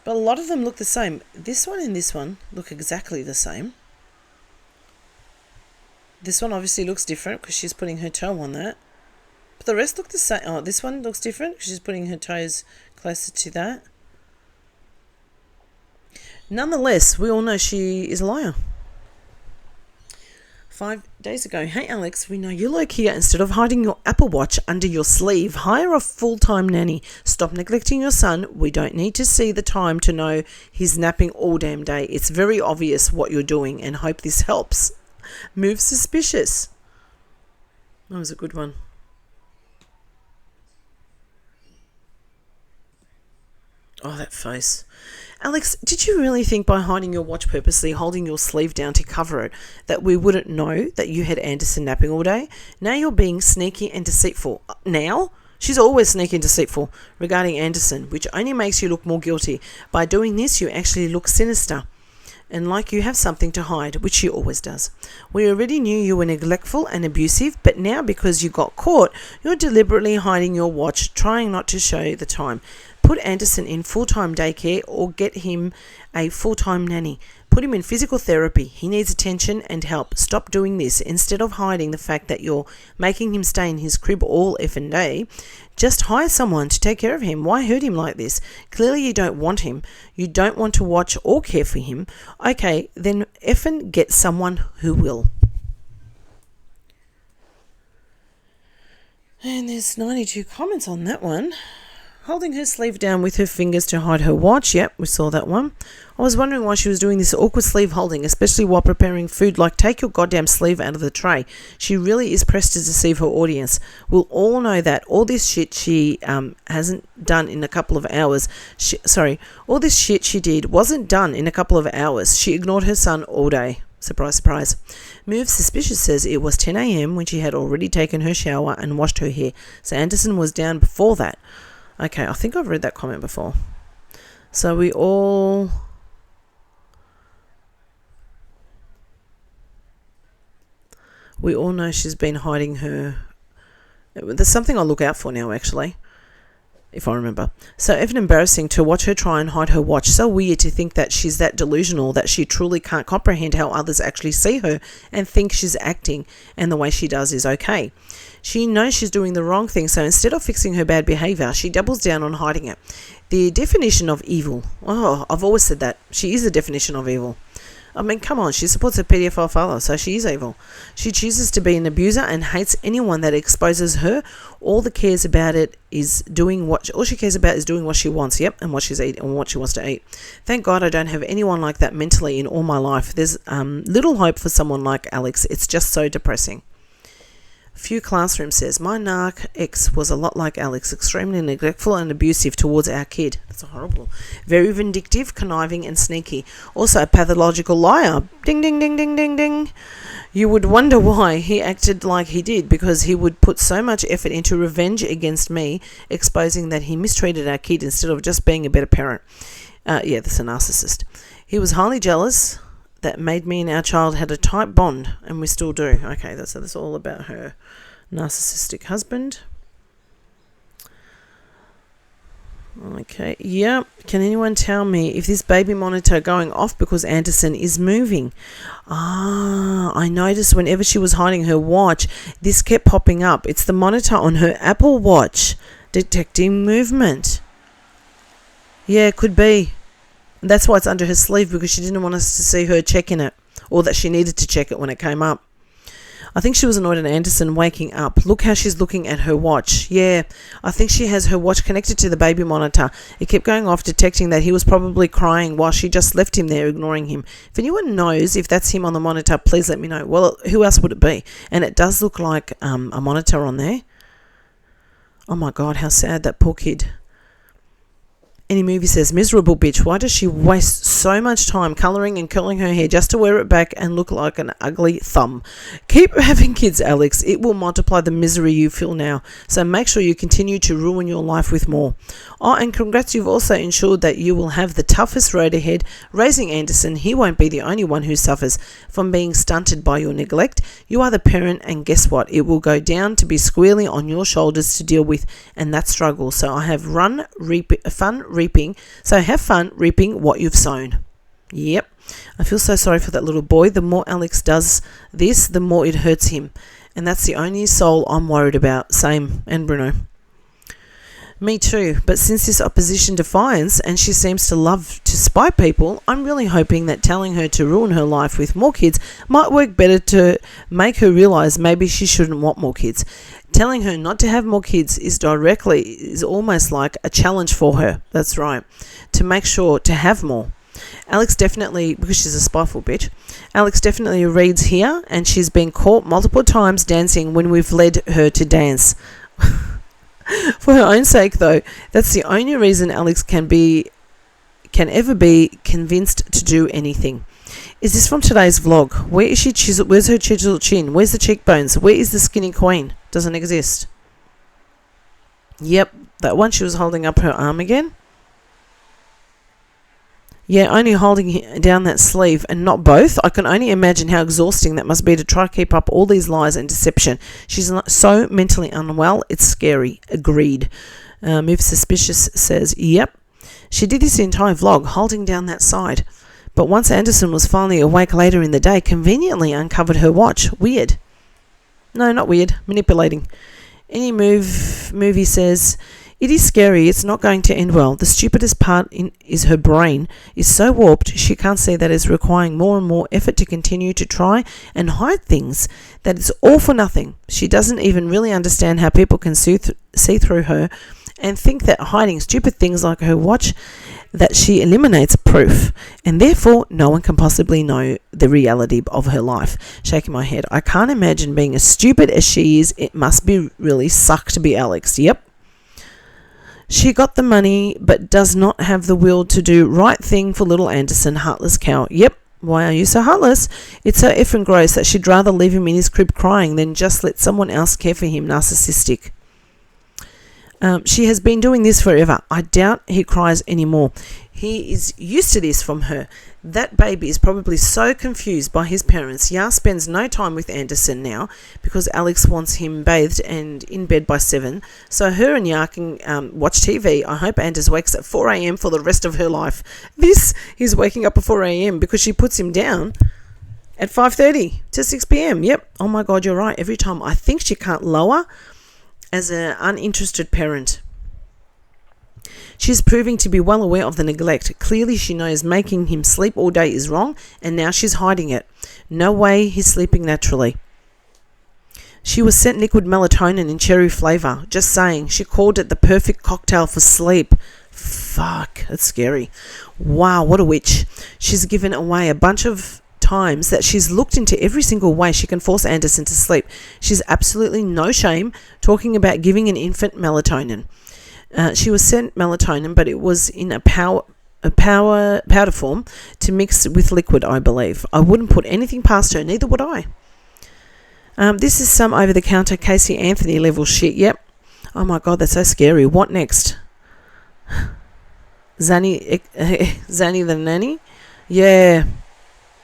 A: But a lot of them look the same. This one and this one look exactly the same. This one obviously looks different because she's putting her toe on that. But the rest look the same. Oh, this one looks different because she's putting her toes closer to that. Nonetheless, we all know she is a liar. 5 days ago, hey Alex, we know you're low key. Instead of hiding your Apple Watch under your sleeve, hire a full-time nanny. Stop neglecting your son. We don't need to see the time to know he's napping all damn day. It's very obvious what you're doing, and hope this helps. Move suspicious. That was a good one. Oh, that face. Alex, did you really think by hiding your watch purposely, holding your sleeve down to cover it, that we wouldn't know that you had Anderson napping all day? Now you're being sneaky and deceitful. Now? She's always sneaky and deceitful regarding Anderson, which only makes you look more guilty. By doing this, you actually look sinister and like you have something to hide, which she always does. We already knew you were neglectful and abusive, but now because you got caught, you're deliberately hiding your watch, trying not to show the time. Put Anderson in full-time daycare or get him a full-time nanny. Put him in physical therapy. He needs attention and help. Stop doing this. Instead of hiding the fact that you're making him stay in his crib all effing day, just hire someone to take care of him. Why hurt him like this? Clearly you don't want him. You don't want to watch or care for him. Okay, then effing get someone who will. And there's 92 comments on that one. Holding her sleeve down with her fingers to hide her watch. Yep, we saw that one. I was wondering why she was doing this awkward sleeve holding, especially while preparing food. Like, take your goddamn sleeve out of the tray. She really is pressed to deceive her audience. We'll all know that all this shit she hasn't done in a couple of hours. All this shit she did wasn't done in a couple of hours. She ignored her son all day. Surprise, surprise. Move Suspicious says it was 10 a.m. when she had already taken her shower and washed her hair. So Anderson was down before that. Okay, I think I've read that comment before. So we all know she's been hiding her. There's something I'll look out for now, actually, if I remember. So even embarrassing to watch her try and hide her watch. So weird to think that she's that delusional that she truly can't comprehend how others actually see her and think she's acting and the way she does is okay. She knows she's doing the wrong thing, so instead of fixing her bad behaviour, she doubles down on hiding it. The definition of evil. Oh, I've always said that. She is the definition of evil. I mean, come on, she supports her paedophile father, so she is evil. She chooses to be an abuser and hates anyone that exposes her. All she cares about is doing what she wants, and what she's eating and what she wants to eat. Thank God I don't have anyone like that mentally in all my life. There's little hope for someone like Alex. It's just so depressing. Few Classroom says, my narc ex was a lot like Alex, extremely neglectful and abusive towards our kid. That's horrible. Very vindictive, conniving and sneaky. Also a pathological liar. Ding, ding, ding, ding, ding, ding. You would wonder why he acted like he did, because he would put so much effort into revenge against me, exposing that he mistreated our kid instead of just being a better parent. That's a narcissist. He was highly jealous. That made me and our child had a tight bond, and we still do. Okay, that's all about her narcissistic husband. Okay, yeah. Can anyone tell me if this baby monitor going off because Anderson is moving? I noticed whenever she was hiding her watch, this kept popping up. It's the monitor on her Apple Watch detecting movement. Yeah, it could be. That's why it's under her sleeve, because she didn't want us to see her checking it, or that she needed to check it when it came up. I think she was annoyed at Anderson waking up. Look how she's looking at her watch. Yeah, I think she has her watch connected to the baby monitor. It kept going off, detecting that he was probably crying while she just left him there, ignoring him. If anyone knows if that's him on the monitor, please let me know. Well, who else would it be? And it does look like a monitor on there. Oh my God, how sad, that poor kid. Any Movie says, miserable bitch, why does she waste so much time colouring and curling her hair just to wear it back and look like an ugly thumb? Keep having kids, Alex. It will multiply the misery you feel now. So make sure you continue to ruin your life with more. Oh, and congrats, you've also ensured that you will have the toughest road ahead. Raising Anderson, he won't be the only one who suffers from being stunted by your neglect. You are the parent, and guess what? It will go down to be squarely on your shoulders to deal with, and that struggle. So have fun reaping what you've sown. Yep. I feel so sorry for that little boy. The more Alex does this, the more it hurts him. And that's the only soul I'm worried about. Same. And Bruno. Me too. But since this opposition defiance, and she seems to love to spy people, I'm really hoping that telling her to ruin her life with more kids might work better to make her realise maybe she shouldn't want more kids. Telling her not to have more kids is almost like a challenge for her. That's right. To make sure to have more. Alex definitely, because she's a spiteful bitch, Alex definitely reads here, and she's been caught multiple times dancing when we've led her to dance. For her own sake, though, that's the only reason Alex can ever be convinced to do anything. Is this from today's vlog? Where is she chiseled? Where's her chiseled chin? Where's the cheekbones? Where is the skinny queen? Doesn't exist. Yep, that one, she was holding up her arm again. Yeah, only holding down that sleeve and not both. I can only imagine how exhausting that must be to try to keep up all these lies and deception. She's so mentally unwell, it's scary. Agreed. Move Suspicious says, yep. She did this entire vlog, holding down that side. But once Anderson was finally awake later in the day, conveniently uncovered her watch. Weird. No, not weird. Manipulating. Any movie says, it is scary. It's not going to end well. The stupidest part is her brain is so warped she can't see that it's requiring more and more effort to continue to try and hide things, that it's all for nothing. She doesn't even really understand how people can see through her and think that hiding stupid things like her watch, that she eliminates proof, and therefore no one can possibly know the reality of her life. Shaking my head. I can't imagine being as stupid as she is. It must be really suck to be Alex. Yep. She got the money but does not have the will to do right thing for little Anderson. Heartless cow. Yep. Why are you so heartless? It's so effing gross that she'd rather leave him in his crib crying than just let someone else care for him. Narcissistic. She has been doing this forever. I doubt he cries anymore. He is used to this from her. That baby is probably so confused by his parents. Yar spends no time with Anderson now because Alex wants him bathed and in bed by 7. So her and Yar can watch TV. I hope Anders wakes at 4 a.m. for the rest of her life. He's waking up at 4 a.m. because she puts him down at 5:30 to 6 p.m. Yep. Oh my God, you're right. Every time. I think she can't lower as an uninterested parent. She's proving to be well aware of the neglect. Clearly she knows making him sleep all day is wrong, and now she's hiding it. No way he's sleeping naturally. She was sent liquid melatonin in cherry flavour. Just saying. She called it the perfect cocktail for sleep. Fuck, that's scary. Wow, what a witch. She's given away a bunch of times that she's looked into every single way she can force Anderson to sleep. She's absolutely no shame talking about giving an infant melatonin. She was sent melatonin, but it was in a powder form to mix with liquid, I believe. I wouldn't put anything past her, neither would I. This is some over-the-counter Casey Anthony level shit, yep. Oh my god, that's so scary. What next? Zanny the Nanny? Yeah,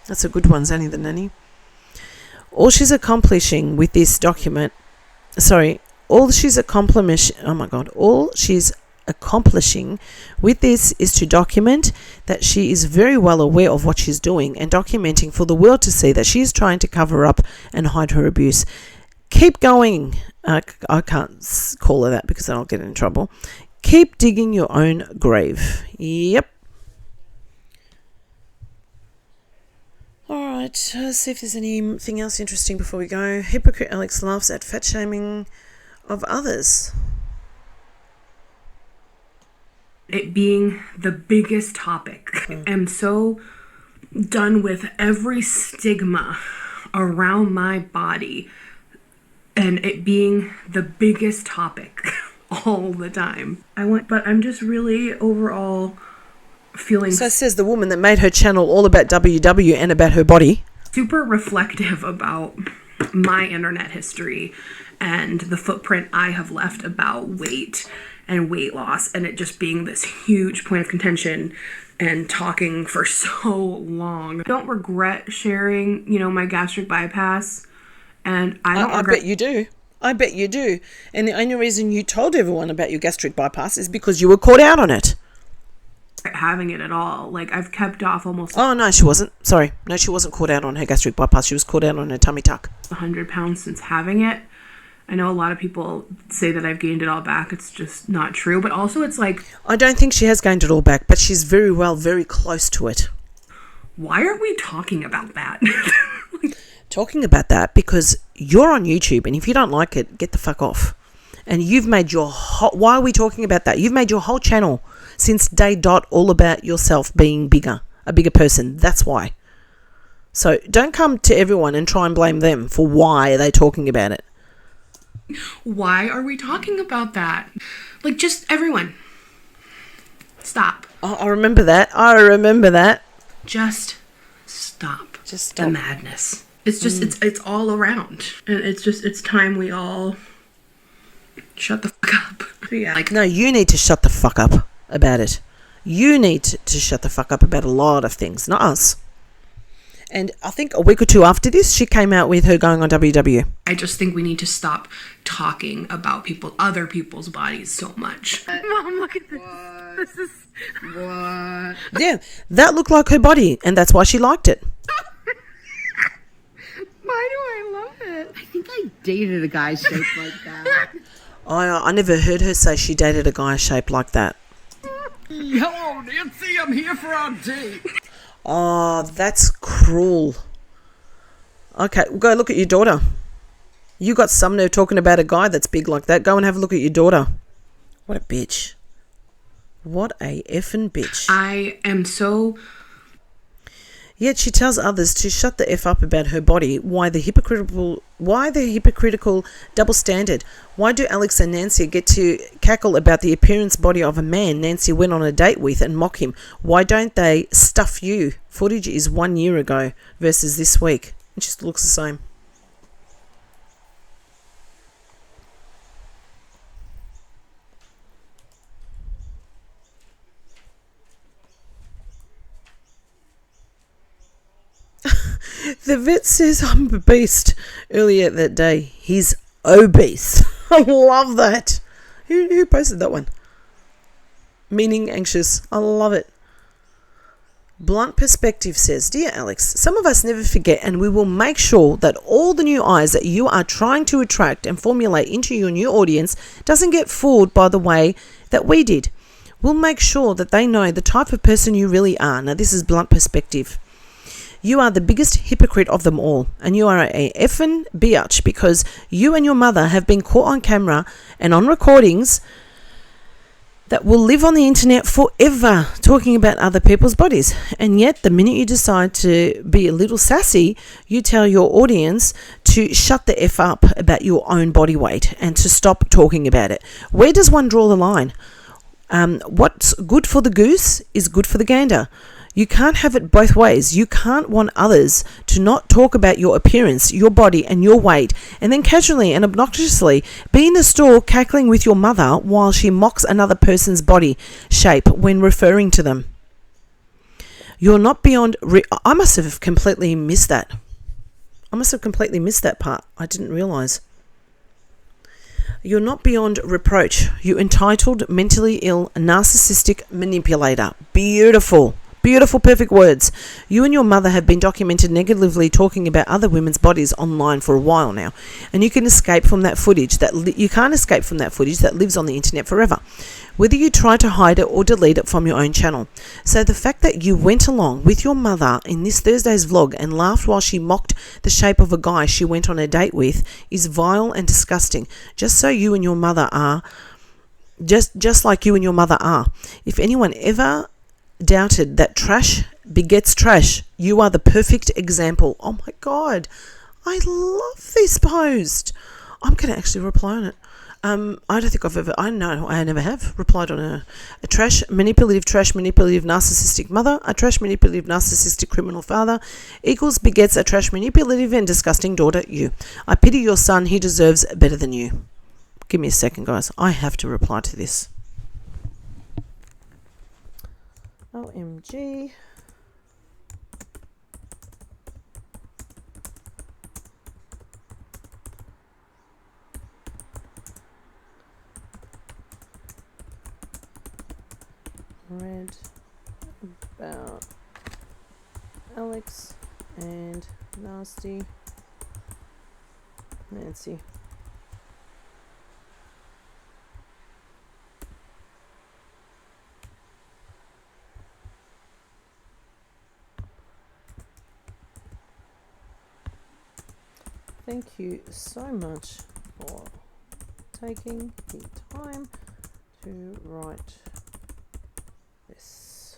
A: that's a good one, Zanny the Nanny. All she's accomplishing with this document... All she's accomplishing with this is to document that she is very well aware of what she's doing, and documenting for the world to see that she is trying to cover up and hide her abuse. Keep going. I can't call her that because then I'll get in trouble. Keep digging your own grave. Yep. Alright, let's see if there's anything else interesting before we go. Hypocrite Alex laughs at fat shaming of others.
B: It being the biggest topic. I'm so done with every stigma around my body and it being the biggest topic all the time. But I'm just really overall feeling...
A: So says the woman that made her channel all about WW and about her body.
B: Super reflective about my internet history and the footprint I have left about weight and weight loss, and it just being this huge point of contention and talking for so long. I don't regret sharing, my gastric bypass, and I
A: bet you do. I bet you do. And the only reason you told everyone about your gastric bypass is because you were caught out on it.
B: Having it at all. Like, I've kept off almost...
A: Oh, no, she wasn't. Sorry. No, she wasn't caught out on her gastric bypass. She was caught out on her tummy tuck.
B: 100 pounds since having it. I know a lot of people say that I've gained it all back. It's just not true. But also it's like...
A: I don't think she has gained it all back, but she's very close to it.
B: Why are we talking about that?
A: Talking about that because you're on YouTube, and if you don't like it, get the fuck off. And you've made your whole... Why are we talking about that? You've made your whole channel since day dot all about yourself being bigger, a bigger person. That's why. So don't come to everyone and try and blame them for why they're talking about it.
B: Why are we talking about that? Like, just everyone. Stop.
A: Oh, I remember that.
B: Just stop.
A: Just stop.
B: The madness. It's just, it's all around. And it's time we all shut the fuck up. Yeah.
A: No, you need to shut the fuck up about it. You need to shut the fuck up about a lot of things, not us. And I think a week or two after this, she came out with her going on WW.
B: I just think we need to stop talking about other people's bodies so much. Mom, look at this. What? This is... What?
A: Yeah, that looked like her body, and that's why she liked it.
B: Why do I love it?
C: I think I dated a guy shaped like that.
A: I never heard her say she dated a guy shaped like that.
C: Hello, Nancy. I'm here for our date.
A: Oh, that's cruel. Okay, go look at your daughter. You got some nerve talking about a guy that's big like that. Go and have a look at your daughter. What a bitch. What a effing bitch.
B: I am so...
A: Yet she tells others to shut the F up about her body. Why the hypocritical double standard? Why do Alex and Nancy get to cackle about the appearance body of a man Nancy went on a date with and mock him? Why don't they stuff you? Footage is 1 year ago versus this week. It just looks the same. The vet says I'm a beast earlier that day. He's obese. I love that. Who posted that one? Meaning anxious. I love it. Blunt Perspective says, Dear Alex, some of us never forget, and we will make sure that all the new eyes that you are trying to attract and formulate into your new audience doesn't get fooled by the way that we did. will make sure that they know the type of person you really are. Now, this is blunt perspective. You are the biggest hypocrite of them all, and you are a effing biatch because you and your mother have been caught on camera and on recordings that will live on the internet forever talking about other people's bodies. And yet, the minute you decide to be a little sassy, you tell your audience to shut the F up about your own body weight and to stop talking about it. Where does one draw the line? What's good for the goose is good for the gander. You can't have it both ways. You can't want others to not talk about your appearance, your body, and your weight, and then casually and obnoxiously be in the store cackling with your mother while she mocks another person's body shape when referring to them. You're not beyond... I must have completely missed that. I must have completely missed that part. I didn't realise. You're not beyond reproach. You entitled, mentally ill, narcissistic manipulator. Beautiful. Beautiful, perfect words. You and your mother have been documented negatively talking about other women's bodies online for a while now, and you can escape from that footage. You can't escape from that footage that lives on the internet forever, whether you try to hide it or delete it from your own channel. So the fact that you went along with your mother in this Thursday's vlog and laughed while she mocked the shape of a guy she went on a date with is vile and disgusting. Just like you and your mother are. If anyone ever doubted that trash begets trash, you are the perfect example. Oh my God, I love this post. I'm going to actually reply on it. I don't think I never have replied on a manipulative, narcissistic mother, a trash, manipulative, narcissistic criminal father equals begets a trash, manipulative and disgusting daughter, you. I pity your son, he deserves better than you. Give me a second, guys. I have to reply to this. OMG. Read about Alex and Nasty Nancy. Thank you so much for taking the time to write this.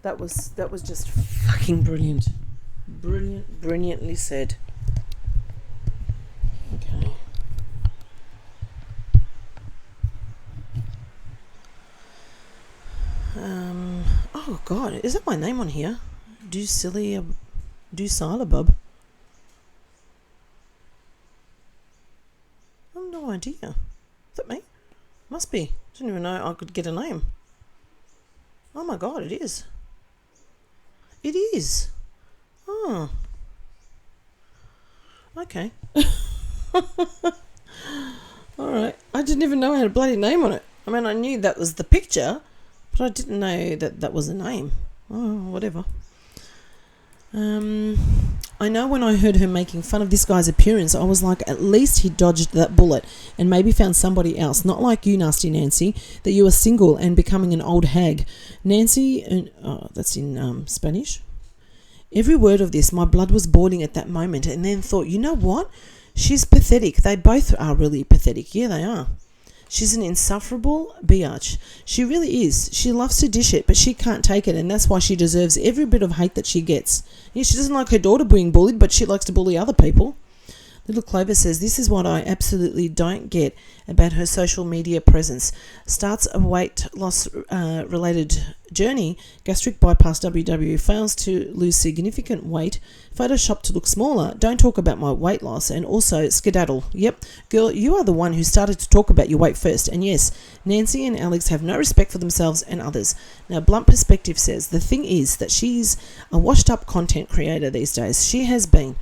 A: That was just fucking brilliant. Brilliantly said. Okay. Oh God, is that my name on here? Do Silabub. I have no idea. Is that me? Must be. Didn't even know I could get a name. Oh my God, it is. It is. Oh. Okay. Alright. I didn't even know I had a bloody name on it. I mean, I knew that was the picture, but I didn't know that was a name. Oh, whatever. I know when I heard her making fun of this guy's appearance, I was like, at least he dodged that bullet and maybe found somebody else. Not like you, Nasty Nancy, that you are single and becoming an old hag. Nancy, that's in Spanish. Every word of this, my blood was boiling at that moment, and then thought, you know what? She's pathetic. They both are really pathetic. Yeah, they are. She's an insufferable biatch. She really is. She loves to dish it, but she can't take it, and that's why she deserves every bit of hate that she gets. Yeah, she doesn't like her daughter being bullied, but she likes to bully other people. Little Clover says, this is what I absolutely don't get about her social media presence. Starts a weight loss related journey, gastric bypass WW, fails to lose significant weight, Photoshop to look smaller, don't talk about my weight loss, and also skedaddle. Yep, girl, you are the one who started to talk about your weight first. And yes, Nancy and Alex have no respect for themselves and others. Now, Blunt Perspective says, the thing is that she's a washed up content creator these days. She has been.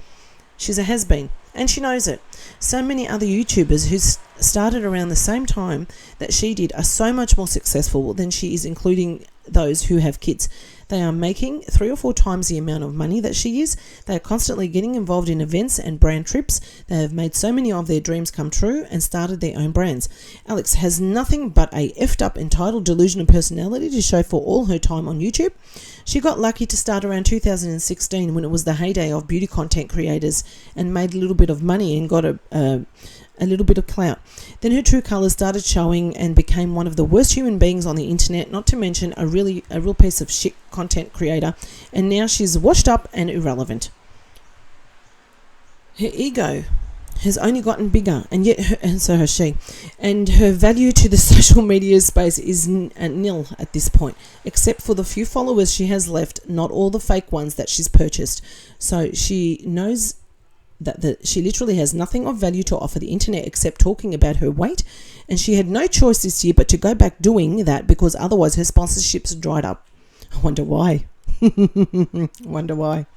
A: She's a has-been. And she knows it. So many other YouTubers who started around the same time that she did are so much more successful than she is, including those who have kids. They are making 3 or 4 times the amount of money that she is. They are constantly getting involved in events and brand trips. They have made so many of their dreams come true and started their own brands. Alex has nothing but a effed up, entitled delusion of personality to show for all her time on YouTube. She got lucky to start around 2016 when it was the heyday of beauty content creators and made a little bit of money and got a little bit of clout. Then her true colours started showing and became one of the worst human beings on the internet, not to mention a real piece of shit content creator, and now she's washed up and irrelevant. Her ego has only gotten bigger, and so has she, and her value to the social media space is nil at this point, except for the few followers she has left, not all the fake ones that she's purchased. So she knows that she literally has nothing of value to offer the internet except talking about her weight, and she had no choice this year but to go back doing that because otherwise her sponsorships dried up. I wonder why. Wonder why.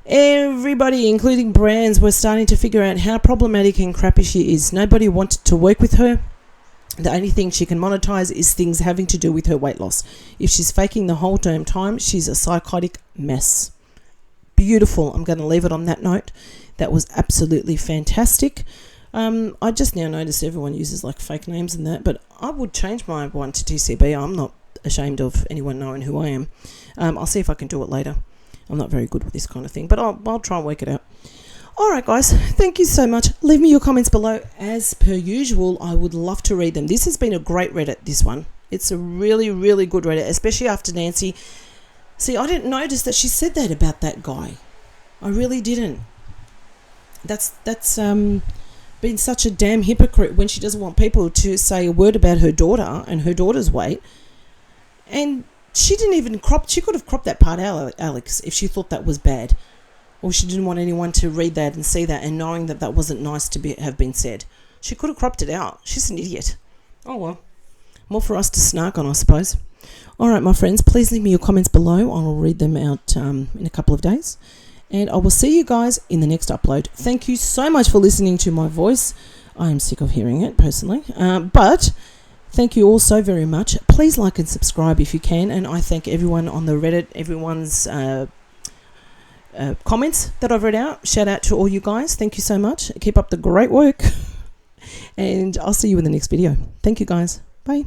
A: Everybody, including brands, were starting to figure out how problematic and crappy she is. Nobody wanted to work with her. The only thing she can monetize is things having to do with her weight loss. If she's faking the whole damn time, she's a psychotic mess. Beautiful. I'm going to leave it on that note. That was absolutely fantastic. I just now noticed everyone uses like fake names and that, but I would change my one to TCB. I'm not ashamed of anyone knowing who I am. I'll see if I can do it later. I'm not very good with this kind of thing, but I'll try and work it out. Alright guys, thank you so much. Leave me your comments below. As per usual, I would love to read them. This has been a great Reddit, this one. It's a really, really good Reddit, especially after Nancy. See, I didn't notice that she said that about that guy. I really didn't. That's been such a damn hypocrite when she doesn't want people to say a word about her daughter and her daughter's weight. And she didn't even crop. She could have cropped that part out, Alex, if she thought that was bad, or she didn't want anyone to read that and see that, and knowing that that wasn't nice to have been said. She could have cropped it out. She's an idiot. Oh well, more for us to snark on, I suppose. All right, my friends, please leave me your comments below. I will read them out in a couple of days. And I will see you guys in the next upload. Thank you so much for listening to my voice. I am sick of hearing it, personally. But thank you all so very much. Please like and subscribe if you can. And I thank everyone on the Reddit, everyone's comments that I've read out. Shout out to all you guys. Thank you so much. Keep up the great work. And I'll see you in the next video. Thank you, guys. Bye.